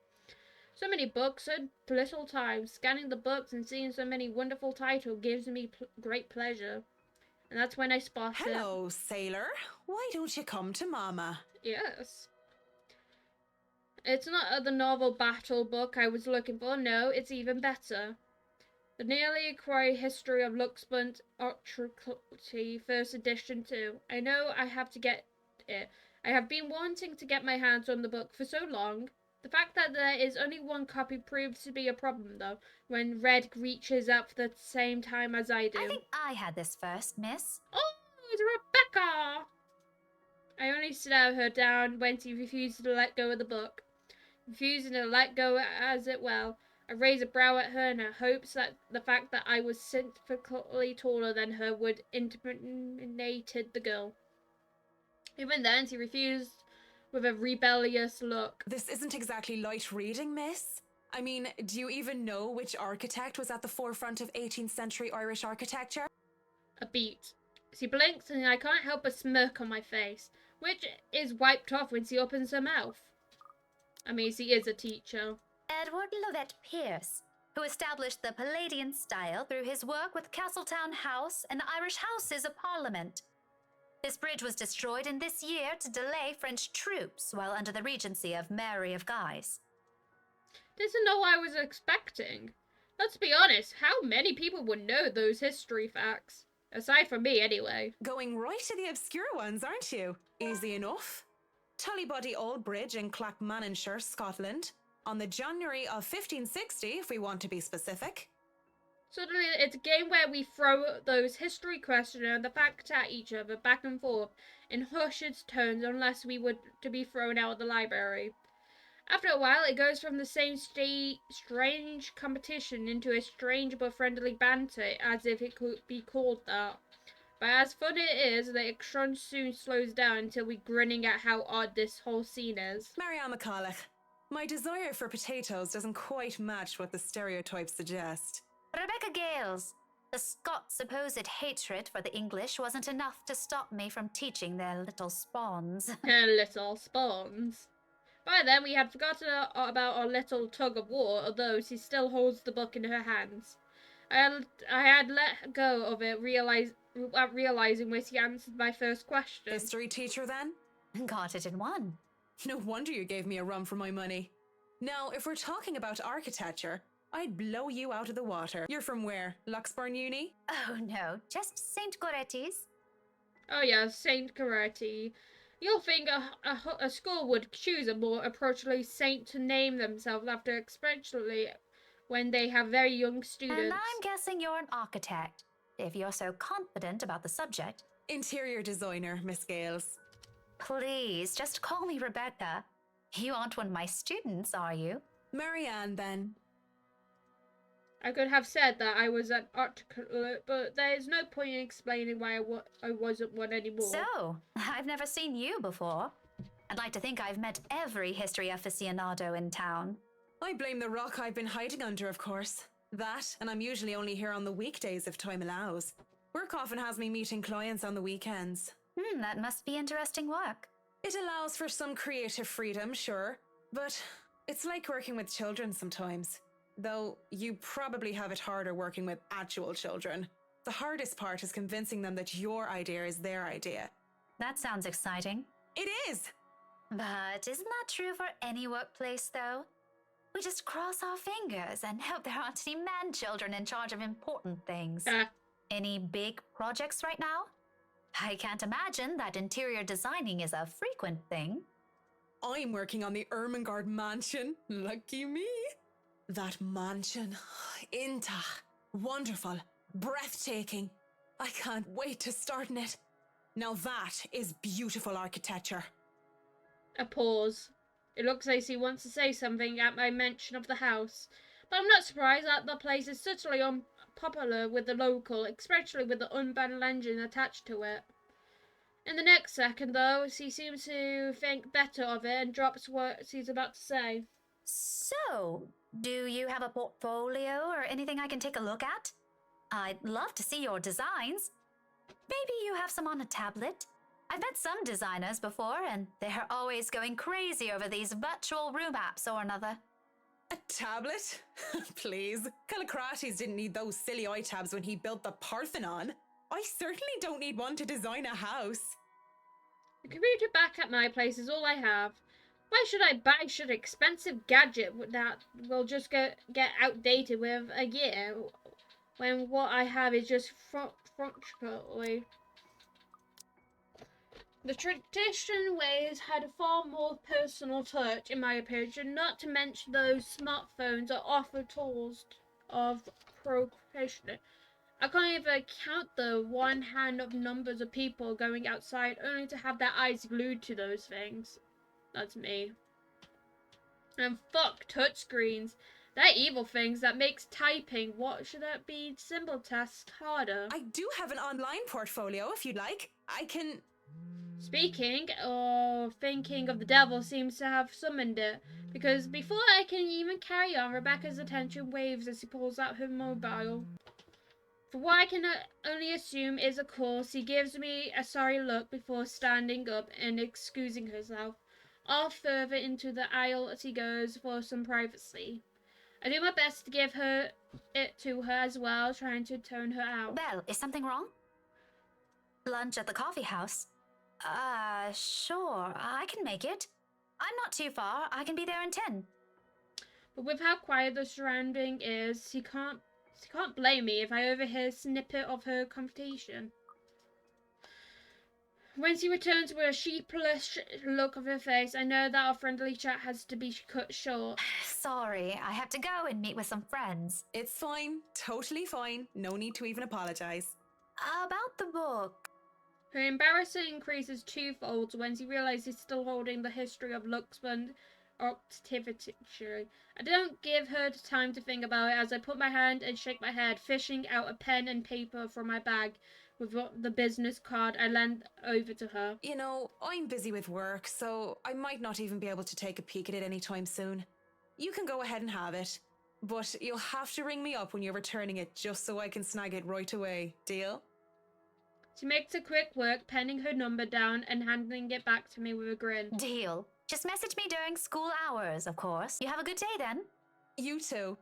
So many books, so little time. Scanning the books and seeing so many wonderful titles gives me great pleasure. And that's when I spotted... Hello, sailor. Why don't you come to Mama? Yes. It's not the novel battle book I was looking for, no, it's even better. The nearly acquired history of Luxbunt Otricity, first edition too. I know I have to get it. I have been wanting to get my hands on the book for so long. The fact that there is only one copy proves to be a problem though, when Red reaches out for the same time as I do. I think I had this first, miss. Oh, it's Rebecca! I only stared her down when she refused to let go of the book. Refusing to let go as it well. I raised a brow at her in her hopes that the fact that I was significantly taller than her would intimidate the girl. Even then, she refused with a rebellious look. This isn't exactly light reading, miss. I mean, do you even know which architect was at the forefront of 18th century Irish architecture? A beat. She blinks and I can't help but smirk on my face, which is wiped off when she opens her mouth. I mean, she is a teacher. Edward Lovett Pierce, who established the Palladian style through his work with Castletown House and the Irish Houses of Parliament. This bridge was destroyed in this year to delay French troops while under the regency of Mary of Guise. This isn't all I was expecting. Let's be honest, how many people would know those history facts? Aside from me, anyway. Going right to the obscure ones, aren't you? Easy enough. Tullybody Old Bridge in Clackmannanshire, Scotland, on the January of 1560, if we want to be specific. Suddenly, it's a game where we throw those history questions and the facts at each other back and forth in hushed tones unless we were to be thrown out of the library. After a while, it goes from the same strange competition into a strange but friendly banter, as if it could be called that. But as fun it is, the action soon slows down until we're grinning at how odd this whole scene is. Marianne McCulloch, my desire for potatoes doesn't quite match what the stereotypes suggest. Rebecca Gales, the Scots' supposed hatred for the English wasn't enough to stop me from teaching their little spawns. Little spawns. By then, we had forgotten about our little tug of war, although she still holds the book in her hands. I had let go of it, realizing when she answered my first question. History teacher, then? Got it in one. No wonder you gave me a run for my money. Now, if we're talking about architecture, I'd blow you out of the water. You're from where? Luxburn Uni? Oh no, just Saint Gorettes. Oh yeah, Saint Karate. You'll think a school would choose a more appropriately saint to name themselves after, especially when they have very young students. And I'm guessing you're an architect, if you're so confident about the subject. Interior designer, Miss Gales. Please, just call me Rebecca. You aren't one of my students, are you? Marianne, then. I could have said that I was an articulate, but there's no point in explaining why I wasn't one anymore. So, I've never seen you before. I'd like to think I've met every history aficionado in town. I blame the rock I've been hiding under, of course. That, and I'm usually only here on the weekdays if time allows. Work often has me meeting clients on the weekends. That must be interesting work. It allows for some creative freedom, sure, but it's like working with children sometimes. Though you probably have it harder working with actual children. The hardest part is convincing them that your idea is their idea. That sounds exciting. It is! But isn't that true for any workplace, though? We just cross our fingers and hope there aren't any man-children in charge of important things. Any big projects right now? I can't imagine that interior designing is a frequent thing. I'm working on the Ermengarde mansion. Lucky me. That mansion. Inta. Wonderful. Breathtaking. I can't wait to start in it. Now that is beautiful architecture. A pause. It looks like he wants to say something at my mention of the house, but I'm not surprised that the place is subtly unpopular with the local, especially with the unbanned legend attached to it. In the next second, though, he seems to think better of it and drops what he's about to say. So, do you have a portfolio or anything I can take a look at? I'd love to see your designs. Maybe you have some on a tablet? I've met some designers before, and they're always going crazy over these virtual room apps or another. A tablet? Please. Callicrates didn't need those silly iTabs when he built the Parthenon. I certainly don't need one to design a house. The computer back at my place is all I have. Why should I buy such an expensive gadget that will just get outdated with a year, when what I have is just functionally. The tradition ways had a far more personal touch, in my opinion, not to mention those smartphones are awful tools of procreation. I can't even count the one hand of numbers of people going outside only to have their eyes glued to those things. That's me. And fuck touchscreens. They're evil things that makes typing, what should that be, symbol test harder. I do have an online portfolio if you'd like. I can... Speaking or thinking of the devil seems to have summoned it, because before I can even carry on, Rebecca's attention waves as he pulls out her mobile. For what I can only assume is, of course, he gives me a sorry look before standing up and excusing herself. Off further into the aisle as he goes for some privacy. I do my best to give it to her as well, trying to tone her out. Belle, is something wrong? Lunch at the coffee house? Sure, I can make it. I'm not too far. I can be there in 10. But with how quiet the surrounding is, he can't blame me if I overhear a snippet of her conversation. When she returns with a sheepish look of her face, I know that our friendly chat has to be cut short. Sorry, I have to go and meet with some friends. It's fine. Totally fine. No need to even apologize. About the book. Her embarrassment increases twofold when she realizes he's still holding the history of Luxburn activity. I don't give her the time to think about it as I put my hand and shake my head, fishing out a pen and paper from my bag with the business card I lend over to her. You know, I'm busy with work, so I might not even be able to take a peek at it anytime soon. You can go ahead and have it, but you'll have to ring me up when you're returning it just so I can snag it right away. Deal? She makes a quick work, penning her number down and handing it back to me with a grin. Deal. Just message me during school hours, of course. You have a good day then. You too.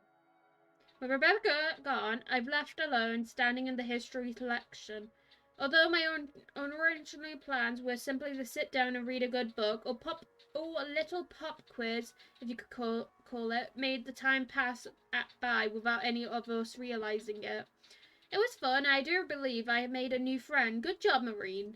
With Rebecca gone, I've left alone, standing in the history collection. Although my own original plans were simply to sit down and read a good book, or a little pop quiz, if you could call it, made the time pass by without any of us realizing it. It was fun. I do believe I have made a new friend. Good job, Marine.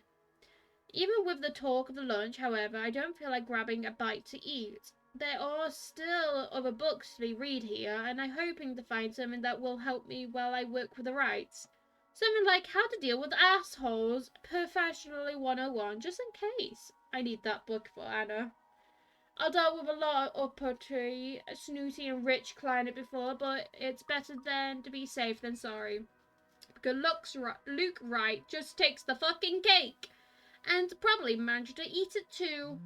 Even with the talk of the lunch, however, I don't feel like grabbing a bite to eat. There are still other books to read here, and I'm hoping to find something that will help me while I work for the rights. Something like How to Deal with Assholes Professionally 101, just in case. I need that book for Anna. I've dealt with a lot of uppity, snooty and rich client before, but it's better than to be safe than sorry. Because Luke Wright just takes the fucking cake. And probably managed to eat it too.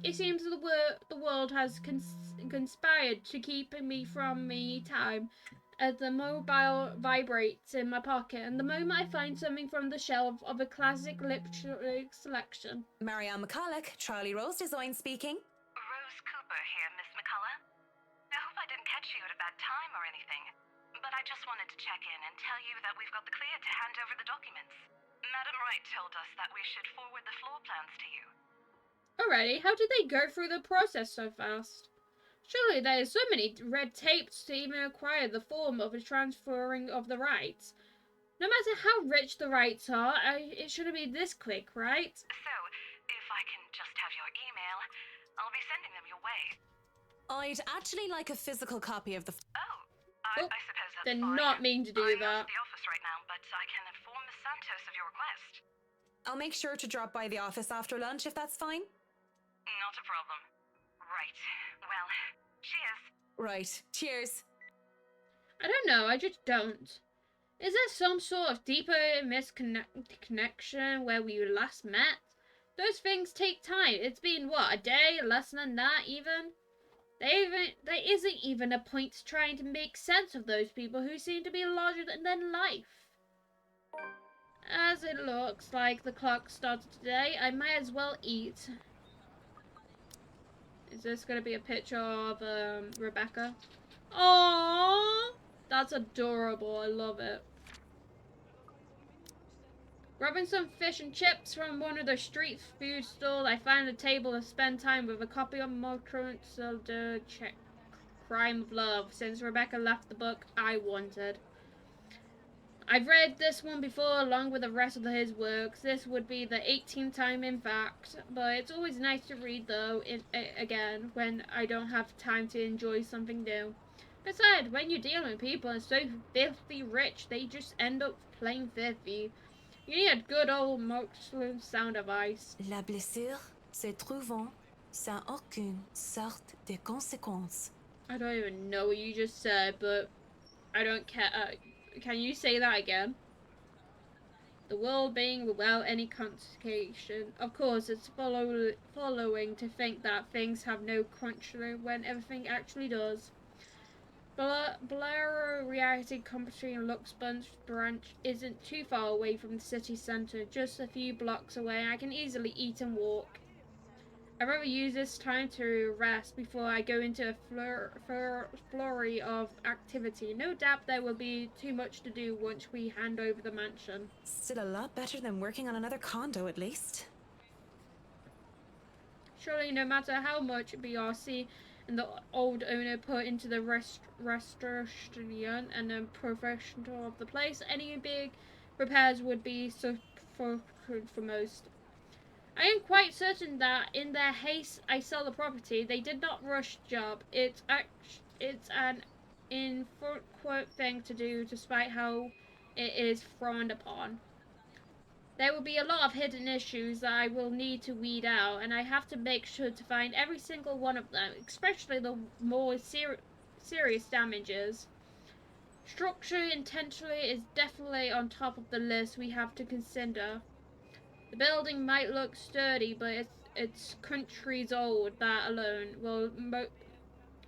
It seems the world has conspired to keep me from me time as the mobile vibrates in my pocket, and the moment I find something from the shelf of a classic literary selection. Marianne McCulloch, Charlie Rose Design speaking. Rose Cooper here, Miss McCullough. I hope I didn't catch you at a bad time or anything, but I just wanted to check in and tell you that we've got the clear to hand over the documents. Madam Wright told us that we should forward the floor plans to you. Alrighty, how did they go through the process so fast? Surely there is so many red tapes to even acquire the form of a transferring of the rights. No matter how rich the rights are, it shouldn't be this quick, right? So, if I can just have your email, I'll be sending them your way. I'd actually like a physical copy of the... I suppose that's Did fine. not mean to do I'm that. out of the office right now, but I can inform Miss Santos of your request. I'll make sure to drop by the office after lunch if that's fine. Not a problem. Right. Well, cheers. Right. Cheers. I don't know, I just don't. Is there some sort of deeper connection where we last met? Those things take time. It's been, what, a day? Less than that, even? There isn't even a point to trying to make sense of those people who seem to be larger than life. As it looks like the clock started today, I might as well eat. Is this going to be a picture of Rebecca? Aww! That's adorable. I love it. Grabbing some fish and chips from one of the street food stalls, I find a table to spend time with a copy of Margaret Selder Crime of Love, since Rebecca left the book I wanted. I've read this one before along with the rest of his works. This would be the 18th time in fact, but it's always nice to read though again when I don't have time to enjoy something new. Besides, when you're dealing with people and so filthy rich, they just end up plain filthy. You need a good old Muslim sound advice. La blessure se trouvant sans aucune sorte de conséquence. I don't even know what you just said, but I don't care. Can you say that again? The world being without any consequence. Of course, it's following to think that things have no control when everything actually does. Blair Reality Company in Luxembourg branch isn't too far away from the city centre, just a few blocks away. I can easily eat and walk. I'd rather use this time to rest before I go into a flurry of activity. No doubt there will be too much to do once we hand over the mansion. Still a lot better than working on another condo, at least. Surely no matter how much BRC and the old owner put into the restoration and the professional of the place, any big repairs would be sufficient for most. I am quite certain that in their haste I sell the property, they did not rush the job. It's an infrequent thing to do, despite how it is frowned upon. There will be a lot of hidden issues that I will need to weed out, and I have to make sure to find every single one of them, especially the more serious damages. Structure intentionally is definitely on top of the list we have to consider. The building might look sturdy, but it's countries old. That alone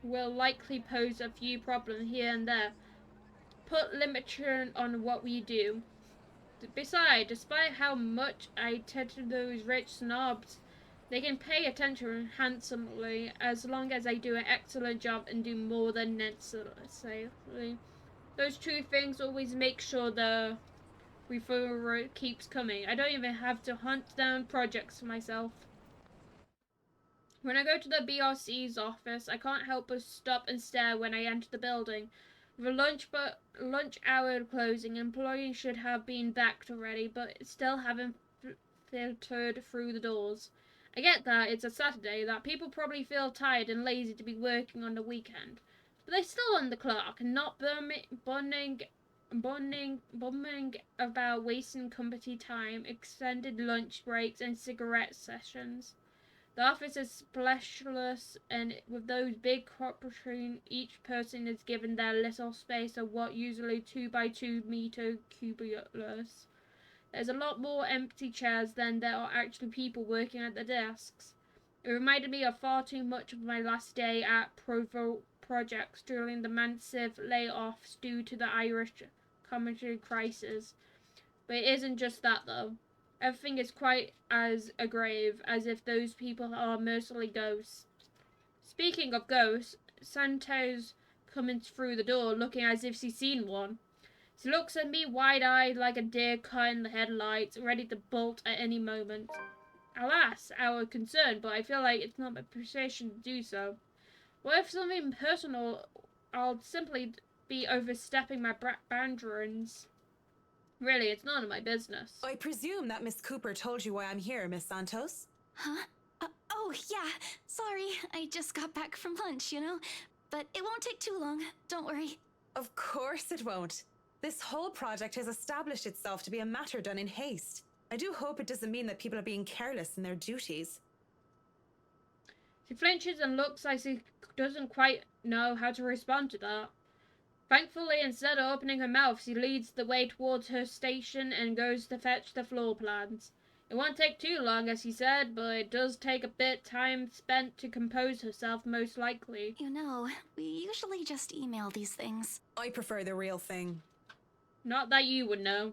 will likely pose a few problems here and there. Put limitation on what we do. Besides, despite how much I tend to those rich snobs, they can pay attention handsomely as long as I do an excellent job and do more than necessary. Those two things always make sure the referral keeps coming. I don't even have to hunt down projects for myself. When I go to the BRC's office, I can't help but stop and stare when I enter the building. With lunch hour closing, employees should have been back already, but still haven't filtered through the doors. I get that it's a Saturday, that people probably feel tired and lazy to be working on the weekend, but they're still on the clock and not bumming about wasting company time, extended lunch breaks, and cigarette sessions. The office is splashless, and with those big corporations, each person is given their little space of what usually 2 by 2 meter cubicles. There's a lot more empty chairs than there are actually people working at the desks. It reminded me of far too much of my last day at Provo Projects during the massive layoffs due to the Irish community crisis. But it isn't just that, though. Everything is quite as grave as if those people are mostly ghosts. Speaking of ghosts, Santos coming through the door looking as if she's seen one. She looks at me wide-eyed like a deer caught in the headlights, ready to bolt at any moment. Alas, I was concerned, but I feel like it's not my position to do so. What if something personal? I'll simply be overstepping my boundaries. Really, it's none of my business. I presume that Miss Cooper told you why I'm here, Miss Santos? Huh? Oh, yeah. Sorry, I just got back from lunch, you know? But it won't take too long. Don't worry. Of course it won't. This whole project has established itself to be a matter done in haste. I do hope it doesn't mean that people are being careless in their duties. She flinches and looks like she doesn't quite know how to respond to that. Thankfully, instead of opening her mouth, she leads the way towards her station and goes to fetch the floor plans. It won't take too long, as he said, but it does take a bit time spent to compose herself, most likely. You know, we usually just email these things. I prefer the real thing. Not that you would know.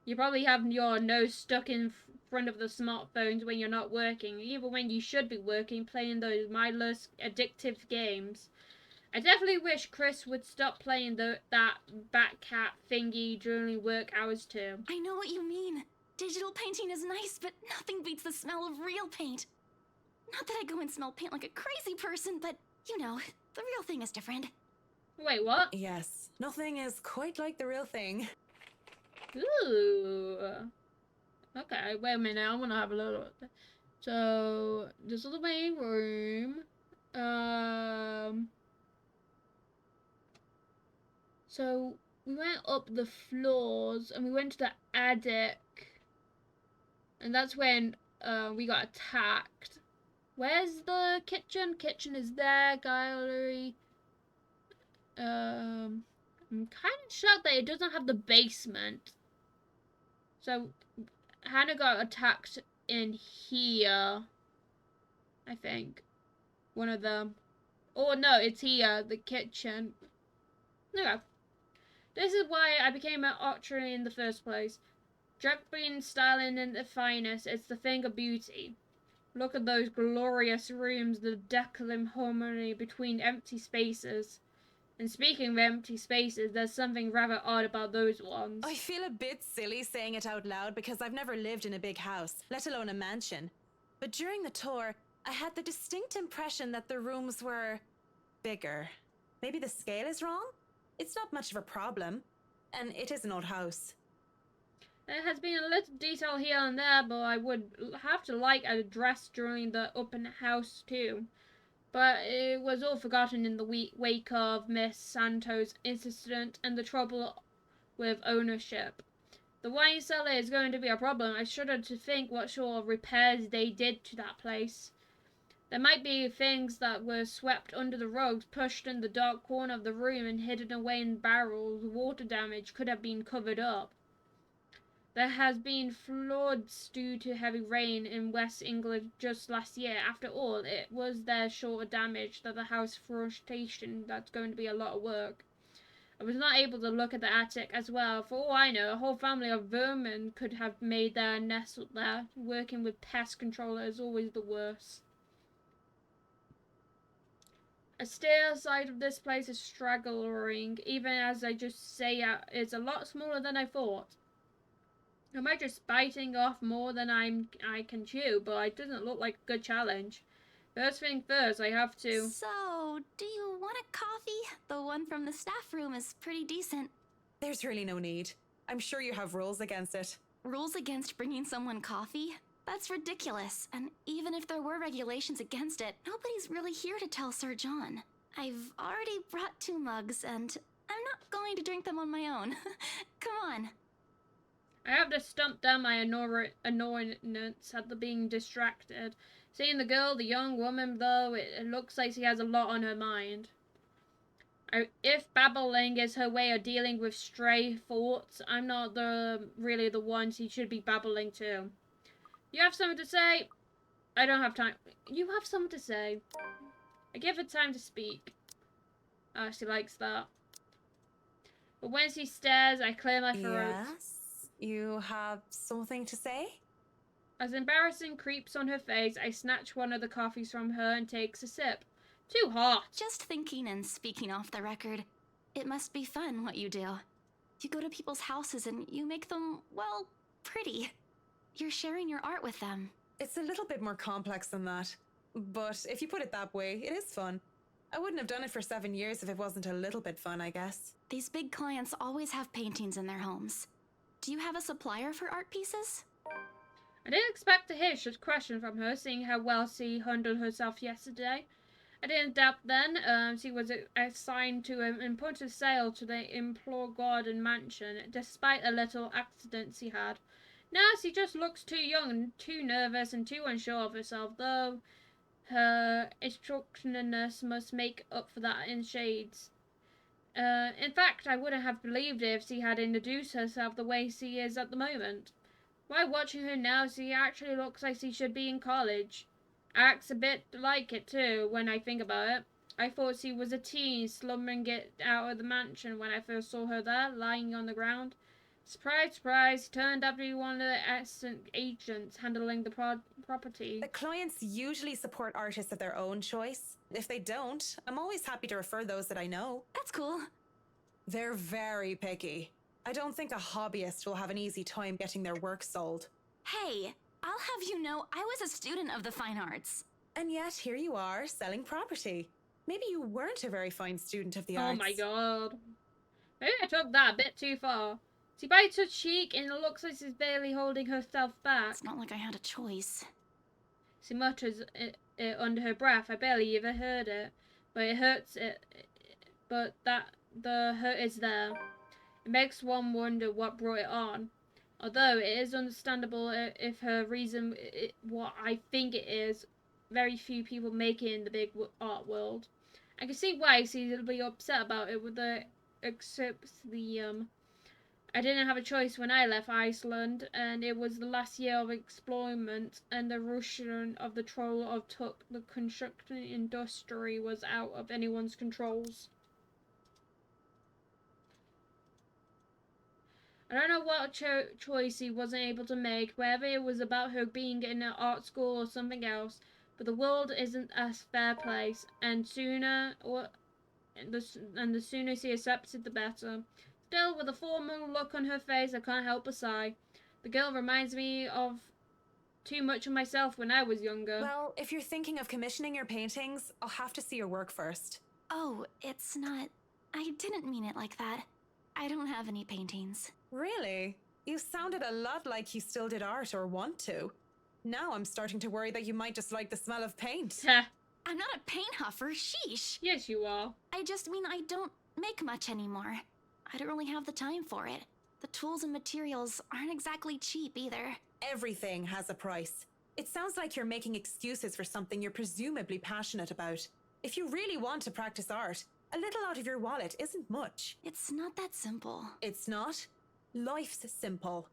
You probably have your nose stuck in front of the smartphones when you're not working, even when you should be working, playing those mindless, addictive games. I definitely wish Chris would stop playing that Batcat thingy during work hours too. I know what you mean. Digital painting is nice, but nothing beats the smell of real paint. Not that I go and smell paint like a crazy person, but, you know, the real thing is different. Wait, what? Yes, nothing is quite like the real thing. Ooh. Okay, wait a minute, I want to have a little... So, this is the main room. So, we went up the floors, and we went to the attic. And that's when, we got attacked. Where's the kitchen? Kitchen is there, gallery. I'm kind of shocked that it doesn't have the basement. So, Hannah got attacked in here. I think. One of them. Oh, no, it's here. The kitchen. Okay. This is why I became an archer in the first place. Draping, styling, and the finest. It's the thing of beauty. Look at those glorious rooms, the decorum harmony between empty spaces. And speaking of empty spaces, there's something rather odd about those ones. I feel a bit silly saying it out loud because I've never lived in a big house, let alone a mansion. But during the tour, I had the distinct impression that the rooms were bigger. Maybe the scale is wrong? It's not much of a problem. And it is an old house. There has been a little detail here and there, but I would have to like a dress during the open house too. But it was all forgotten in the wake of Miss Santos' incident and the trouble with ownership. The wine cellar is going to be a problem. I shudder to think what sort of repairs they did to that place. There might be things that were swept under the rugs, pushed in the dark corner of the room, and hidden away in barrels. Water damage could have been covered up. There has been floods due to heavy rain in West England just last year. After all, it was their short damage that the house forestation. That's going to be a lot of work. I was not able to look at the attic as well. For all I know, a whole family of vermin could have made their nest there. Working with pest control is always the worst. A stair side of this place is straggling. Even as I just say it's a lot smaller than I thought. Am I just biting off more than I can chew? But it doesn't look like a good challenge. First thing first, I have to. So, do you want a coffee? The one from the staff room is pretty decent. There's really no need. I'm sure you have rules against it. Rules against bringing someone coffee? That's ridiculous. And even if there were regulations against it, nobody's really here to tell Sir John. I've already brought 2 mugs, and I'm not going to drink them on my own. Come on. I have to stump down my annoyance at the being distracted. Seeing the girl, the young woman, though, it looks like she has a lot on her mind. If babbling is her way of dealing with stray thoughts, I'm not really the one she should be babbling to. You have something to say? I don't have time. You have something to say. I give her time to speak. Oh, she likes that. But when she stares, I clear my throat. Yes? You have something to say? As embarrassing creeps on her face, I snatch one of the coffees from her and takes a sip. Too hot. Just thinking and speaking off the record, it must be fun what you do. You go to people's houses and you make them, well, pretty. You're sharing your art with them. It's a little bit more complex than that. But if you put it that way, it is fun. I wouldn't have done it for 7 years if it wasn't a little bit fun, I guess. These big clients always have paintings in their homes. Do you have a supplier for art pieces? I didn't expect to hear such a question from her, seeing how well she handled herself yesterday. I didn't doubt then she was assigned to an important sale to the Implore Garden Mansion, despite a little accident she had. Now she just looks too young and too nervous and too unsure of herself, though her instructiveness must make up for that in shades. In fact, I wouldn't have believed it if she had introduced herself the way she is at the moment. While watching her now, she actually looks like she should be in college. Acts a bit like it too, when I think about it. I thought she was a teen slumbering it out of the mansion when I first saw her there, lying on the ground. Surprise, surprise, turned out to be one of the assistant agents handling the property. The clients usually support artists of their own choice. If they don't, I'm always happy to refer those that I know. That's cool. They're very picky. I don't think a hobbyist will have an easy time getting their work sold. Hey, I'll have you know I was a student of the fine arts. And yet here you are, selling property. Maybe you weren't a very fine student of the arts. Oh my god. Maybe I took that a bit too far. She bites her cheek and it looks like she's barely holding herself back. It's not like I had a choice. She mutters it under her breath. I barely even heard it. But it hurts but the hurt is there. It makes one wonder what brought it on. Although it is understandable if her reason what I think it is, very few people make it in the big art world. I can see why she'll be upset about it with the I didn't have a choice when I left Iceland, and it was the last year of exploitment, and the Russian of the troll of took the construction industry was out of anyone's controls. I don't know what choice he wasn't able to make, whether it was about her being in an art school or something else, but the world isn't a fair place, and the sooner she accepts it, the better. Still, with a formal look on her face, I can't help but sigh. The girl reminds me of too much of myself when I was younger. Well, if you're thinking of commissioning your paintings, I'll have to see your work first. Oh, it's not... I didn't mean it like that. I don't have any paintings. Really? You sounded a lot like you still did art or want to. Now I'm starting to worry that you might just like the smell of paint. I'm not a paint huffer, sheesh. Yes, you are. I just mean I don't make much anymore. I don't really have the time for it. The tools and materials aren't exactly cheap either. Everything has a price. It sounds like you're making excuses for something you're presumably passionate about. If you really want to practice art, a little out of your wallet isn't much. It's not that simple. It's not? Life's simple.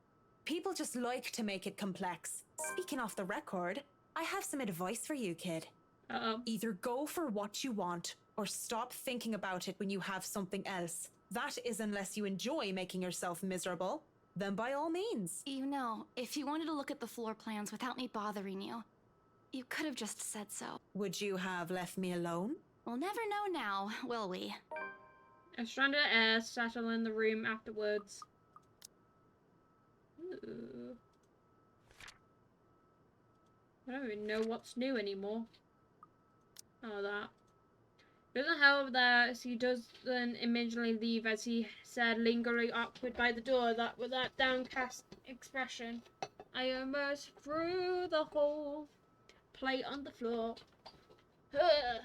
People just like to make it complex. Speaking off the record, I have some advice for you, kid. Uh-oh. Either go for what you want, or stop thinking about it when you have something else. That is unless you enjoy making yourself miserable. Then by all means. You know, if you wanted to look at the floor plans without me bothering you, you could have just said so. Would you have left me alone? We'll never know now, will we? A strand of air settled in the room afterwards. Ooh. I don't even know what's new anymore. Oh, that. Doesn't help that he doesn't immediately leave, as he said, lingering awkward by the door, that with that downcast expression. I immerse through the whole plate on the floor. Ugh.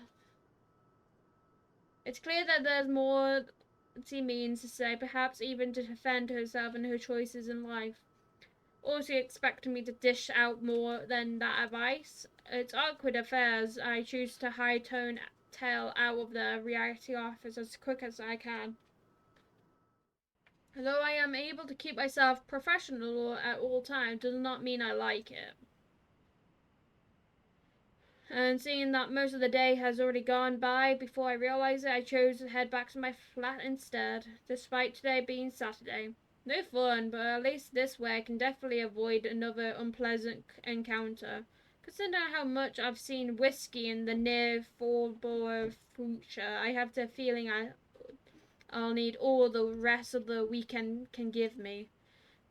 It's clear that there's more she means to say, perhaps even to defend herself and her choices in life. Or she expected me to dish out more than that advice. It's awkward affairs. I choose to tail out of the reality office as quick as I can. Although I am able to keep myself professional at all times, does not mean I like it. And seeing that most of the day has already gone by before I realize it, I chose to head back to my flat instead, despite today being Saturday. No fun, but at least this way I can definitely avoid another unpleasant encounter. Considering how much I've seen whiskey in the near foreseeable future, I have the feeling I'll need all the rest of the weekend can give me.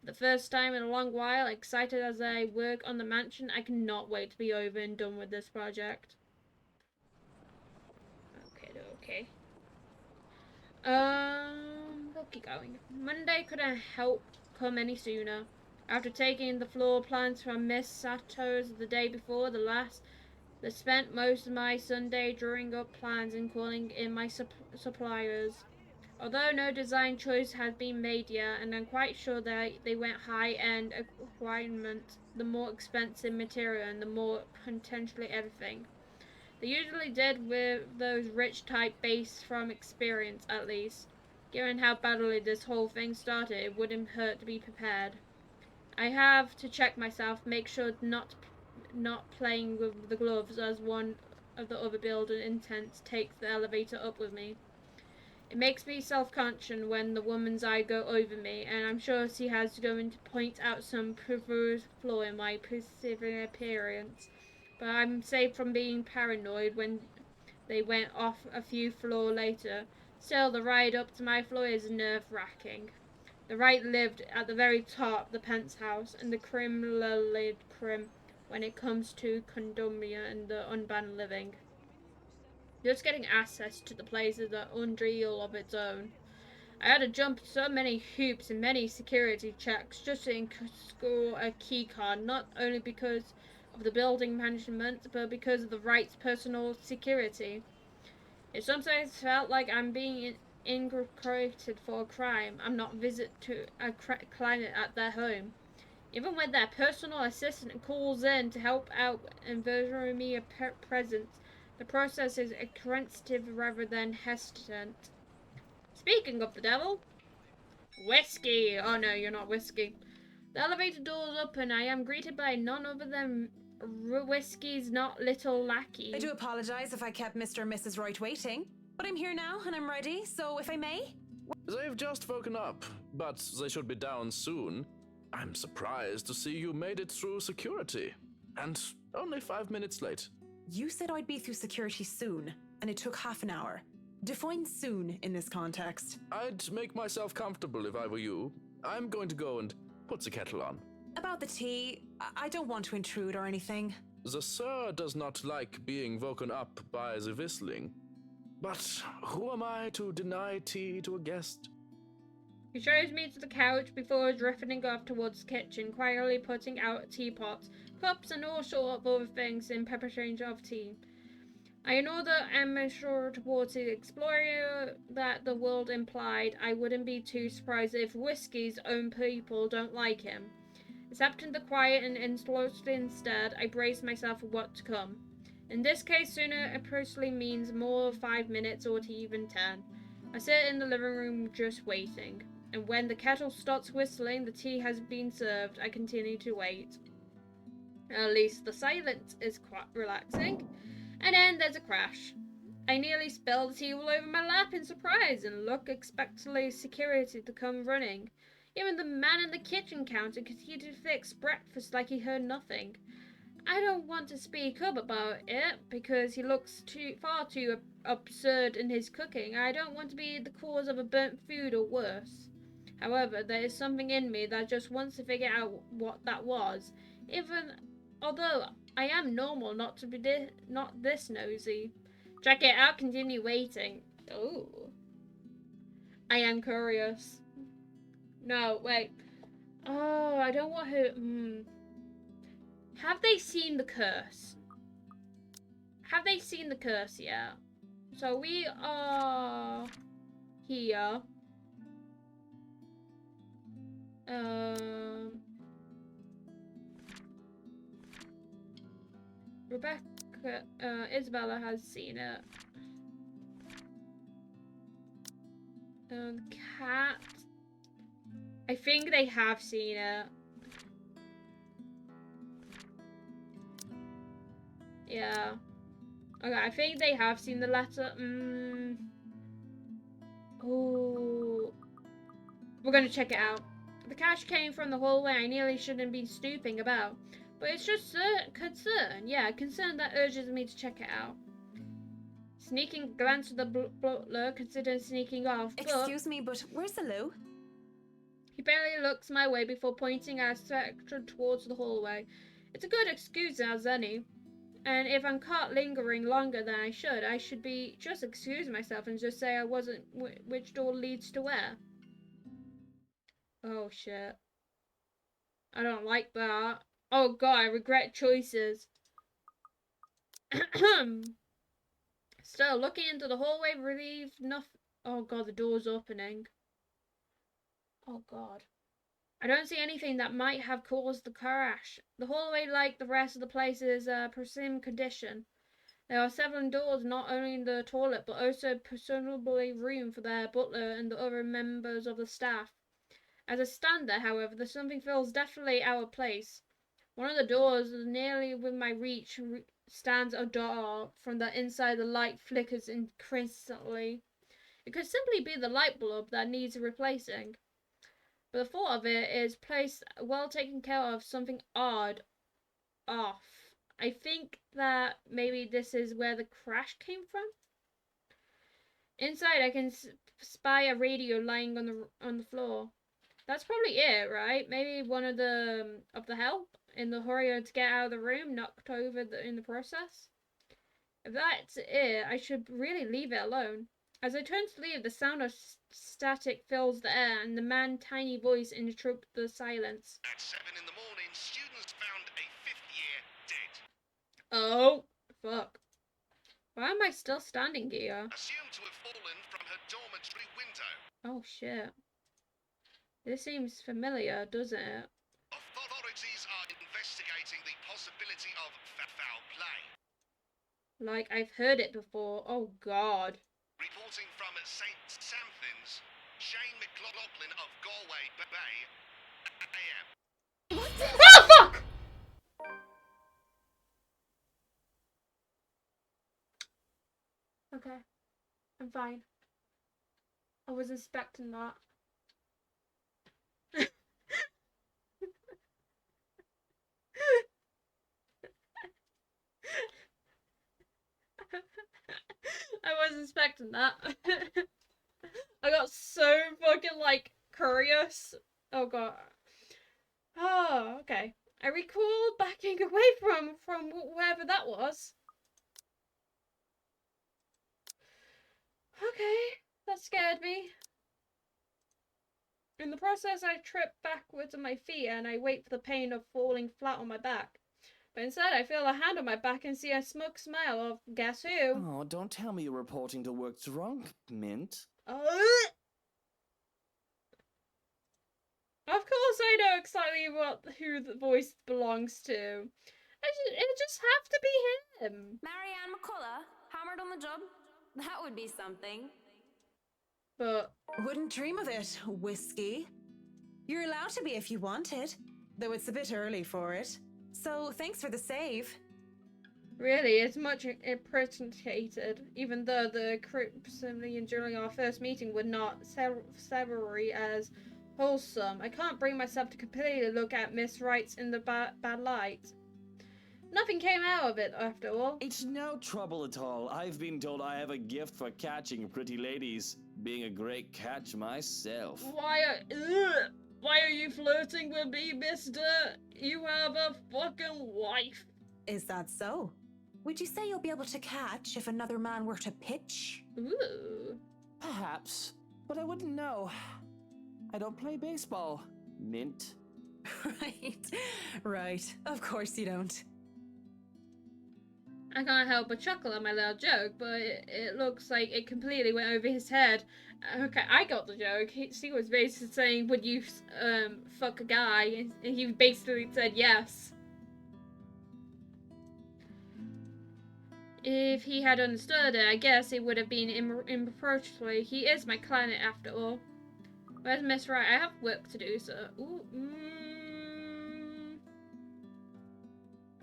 For the first time in a long while, excited as I work on the mansion, I cannot wait to be over and done with this project. Okay. We'll keep going. Monday couldn't help come any sooner. After taking the floor plans from Miss Sato's the day before the last, I spent most of my Sunday drawing up plans and calling in my suppliers. Although no design choice has been made yet, and I'm quite sure that they went high-end requirements, the more expensive material and the more potentially everything. They usually did with those rich type based from experience, at least. Given how badly this whole thing started, it wouldn't hurt to be prepared. I have to check myself, make sure not playing with the gloves as one of the other building intents takes the elevator up with me. It makes me self-conscious when the woman's eye go over me, and I'm sure she has going to point out some perverse flaw in my perceived appearance. But I'm safe from being paranoid when they went off a few floors later. Still, the ride up to my floor is nerve-wracking. The right lived at the very top of the penthouse, and the criminally prim when it comes to condominium and the unbanned living. Just getting access to the place is an ordeal of its own. I had to jump so many hoops and many security checks just to score a key card, not only because of the building management, but because of the right's personal security. It sometimes felt like I'm being incarcerated for a crime. I'm not visit to a client at their home. Even when their personal assistant calls in to help out and verify me a presence, the process is aggressive rather than hesitant. Speaking of the devil, whiskey! Oh no, you're not whiskey. The elevator doors open. I am greeted by none other than Whiskey's not little lackey. I do apologize if I kept Mr. and Mrs. Wright waiting, but I'm here now and I'm ready, so if I may? They've just woken up, but they should be down soon. I'm surprised to see you made it through security. And only 5 minutes late. You said I'd be through security soon, and it took half an hour. Define soon in this context. I'd make myself comfortable if I were you. I'm going to go and put the kettle on. About the tea, I don't want to intrude or anything. The sir does not like being woken up by the whistling. But who am I to deny tea to a guest? He shows me to the couch before drifting off towards the kitchen, quietly putting out teapots, cups, and all sort of other things in preparation of tea. I know that I'm sure towards the explorer that the world implied. I wouldn't be too surprised if Whiskey's own people don't like him. Accepting the quiet and instead, I brace myself for what to come. In this case, sooner appropriately means more 5 minutes or even 10. I sit in the living room just waiting, and when the kettle stops whistling, the tea has been served. I continue to wait. At least the silence is quite relaxing, and then there's a crash. I nearly spill the tea all over my lap in surprise and look expectantly security to come running. Even the man in the kitchen counter continued to fix breakfast like he heard nothing. I don't want to speak up about it because he looks far too absurd in his cooking. I don't want to be the cause of a burnt food or worse. However, there is something in me that just wants to figure out what that was. Although I am normal not to be not this nosy. Check it out, continue waiting. Oh. I am curious. No, wait. Oh, I don't want her. Have they seen the curse? Have they seen the curse yet? So we are here. Rebecca, Isabella has seen it. Cat. I think they have seen it. Yeah. Okay, I think they have seen the letter. Oh. We're gonna check it out. The cash came from the hallway. I nearly shouldn't be stooping about. But it's just concern. Yeah, concern that urges me to check it out. Sneaking glance at the butler, considered sneaking off. Excuse me, but where's the loo? He barely looks my way before pointing our section towards the hallway. It's a good excuse as any. And if I'm caught lingering longer than I should be just excuse myself and just say I wasn't which door leads to where. Oh shit. I don't like that. Oh god, I regret choices. Still, looking into the hallway, relieved nothing. Oh god, the door's opening. Oh god. I don't see anything that might have caused the crash. The hallway, like the rest of the place, is a pristine condition. There are several doors, not only in the toilet, but also presumably room for their butler and the other members of the staff. As I stand there, however, the something feels definitely out of place. One of the doors, nearly within my reach, stands ajar. From the inside, the light flickers increasingly. It could simply be the light bulb that needs replacing. But the thought of it is placed well taken care of, something odd off. I think that maybe this is where the crash came from. Inside, I can spy a radio lying on the floor. That's probably it, right? Maybe one of the help in the hurry to get out of the room knocked over in the process. If that's it, I should really leave it alone. As I turn to leave, the sound of static fills the air, and the man's tiny voice interrupts the silence. At 7 in the morning, students found a 5th year dead. Oh, fuck. Why am I still standing here? Assumed to have fallen from her dormitory window. Oh, shit. This seems familiar, doesn't it? Authorities are investigating the possibility of foul play. Like, I've heard it before. Oh, God. Reporting from St. Samthins, Shane McLaughlin of Galway Bay, AM. Oh, fuck! Okay. I'm fine. I was expecting that. I wasn't expecting that. I got so fucking, like, curious. Oh god. Oh, okay. I recall backing away from wherever that was. Okay, that scared me. In the process, I trip backwards on my feet and I wait for the pain of falling flat on my back. But instead, I feel a hand on my back and see a smug smile of guess who? Oh, don't tell me you're reporting to work drunk, Mint. Of course, I know exactly who the voice belongs to. It just have to be him. Marianne McCullough, hammered on the job? That would be something. But Wouldn't dream of it, Whiskey. You're allowed to be if you wanted, though it's a bit early for it. So thanks for the save. really, it's much appreciated, even though the Crimson during our first meeting would not savory as wholesome. I can't bring myself to completely look at Miss Wright's in the bad light. Nothing came out of it, after all. It's no trouble at all. I've been told I have a gift for catching pretty ladies, being a great catch myself. Why are you flirting with me, mister? You have a fucking wife. Is that so? Would you say you'll be able to catch if another man were to pitch? Ooh. Perhaps, but I wouldn't know. I don't play baseball, Mint. Right. Of course you don't. I can't help but chuckle at my little joke, but it looks like it completely went over his head. Okay, I got the joke. She was basically saying, would you fuck a guy? And he basically said yes. If he had understood it, I guess it would have been impropriety. He is my client after all. Where's Miss Wright? I have work to do, so... Ooh,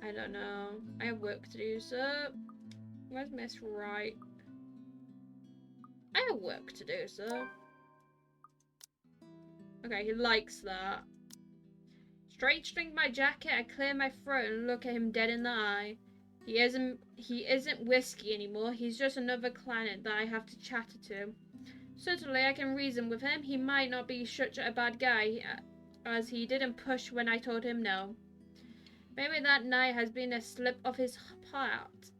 I don't know. I have work to do, so... Where's Miss Wright? I have work to do, so... Okay, he likes that. Straight-string my jacket, I clear my throat and look at him dead in the eye. He isn't whiskey anymore, he's just another client that I have to chatter to. Certainly I can reason with him, he might not be such a bad guy, as he didn't push when I told him no. Maybe that night has been a slip of his part.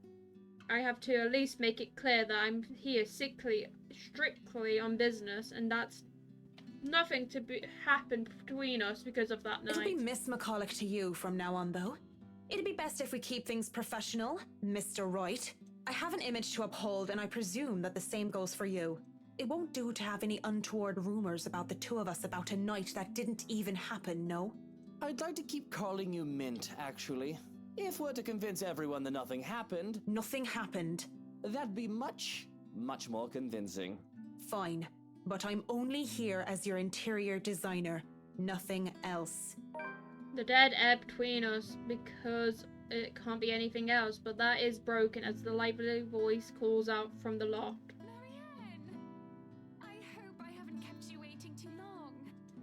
I have to at least make it clear that I'm here strictly on business, and that's nothing to happen between us because of that night. It'll be Miss McCulloch to you from now on, though. It'd be best if we keep things professional, Mr. Wright. I have an image to uphold, and I presume that the same goes for you. It won't do to have any untoward rumors about the two of us about a night that didn't even happen, no? I'd like to keep calling you Mint, actually. If we're to convince everyone that nothing happened... Nothing happened. That'd be much, much more convincing. Fine, but I'm only here as your interior designer. Nothing else. The dead air between us because it can't be anything else, but that is broken as the lively voice calls out from the loft. Marianne! I hope I haven't kept you waiting too long.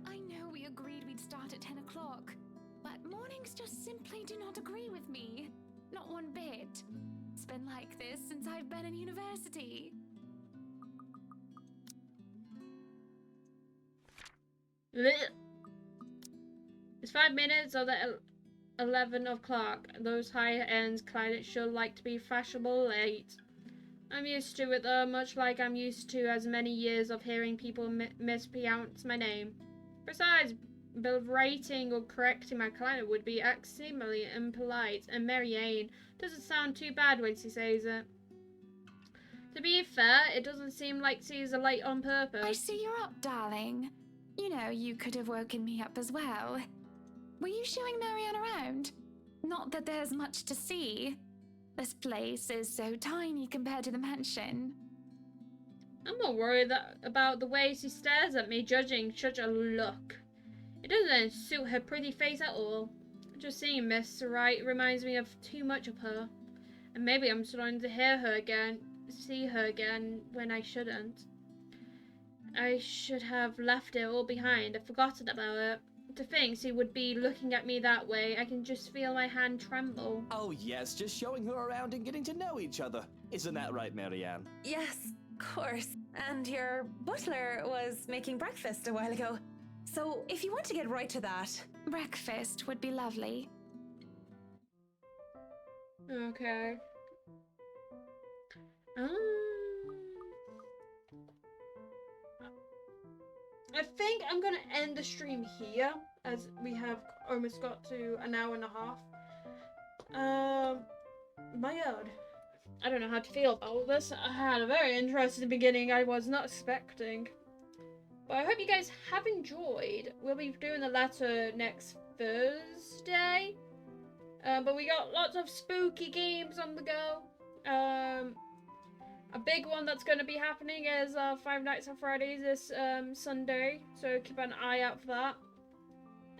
I know we agreed we'd start at 10 o'clock, but mornings just simply do not agree with me. Not one bit. It's been like this since I've been in university. Blech. It's 5 minutes of the 11 o'clock. Those high-end clients sure like to be fashionable late. I'm used to it though, much like I'm used to as many years of hearing people mispronounce my name. Besides, berating or correcting my client would be extremely impolite, and Marianne doesn't sound too bad when she says it. To be fair, it doesn't seem like she's late on purpose. I see you're up, darling. You know, you could have woken me up as well. Were you showing Marianne around? Not that there's much to see. This place is so tiny compared to the mansion. I'm not worried about the way she stares at me, judging such a look. It doesn't suit her pretty face at all. Just seeing Miss Wright reminds me of too much of her. And maybe I'm starting to see her again when I shouldn't. I should have left it all behind and forgotten about it. To think she would be looking at me that way, I can just feel my hand tremble. Oh yes, just showing her around and getting to know each other. Isn't that right, Marianne? Yes, of course. And your butler was making breakfast a while ago. So if you want to get right to that... Breakfast would be lovely. Okay. I think I'm gonna end the stream here, as we have almost got to an hour and a half. My god. I don't know how to feel about this. I had a very interesting beginning I was not expecting. But I hope you guys have enjoyed. We'll be doing the letter next Thursday. But we got lots of spooky games on the go. A big one that's going to be happening is Five Nights at Freddy's this Sunday, so keep an eye out for that.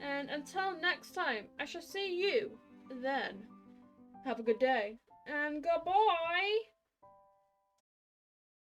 And until next time, I shall see you then. Have a good day, and goodbye!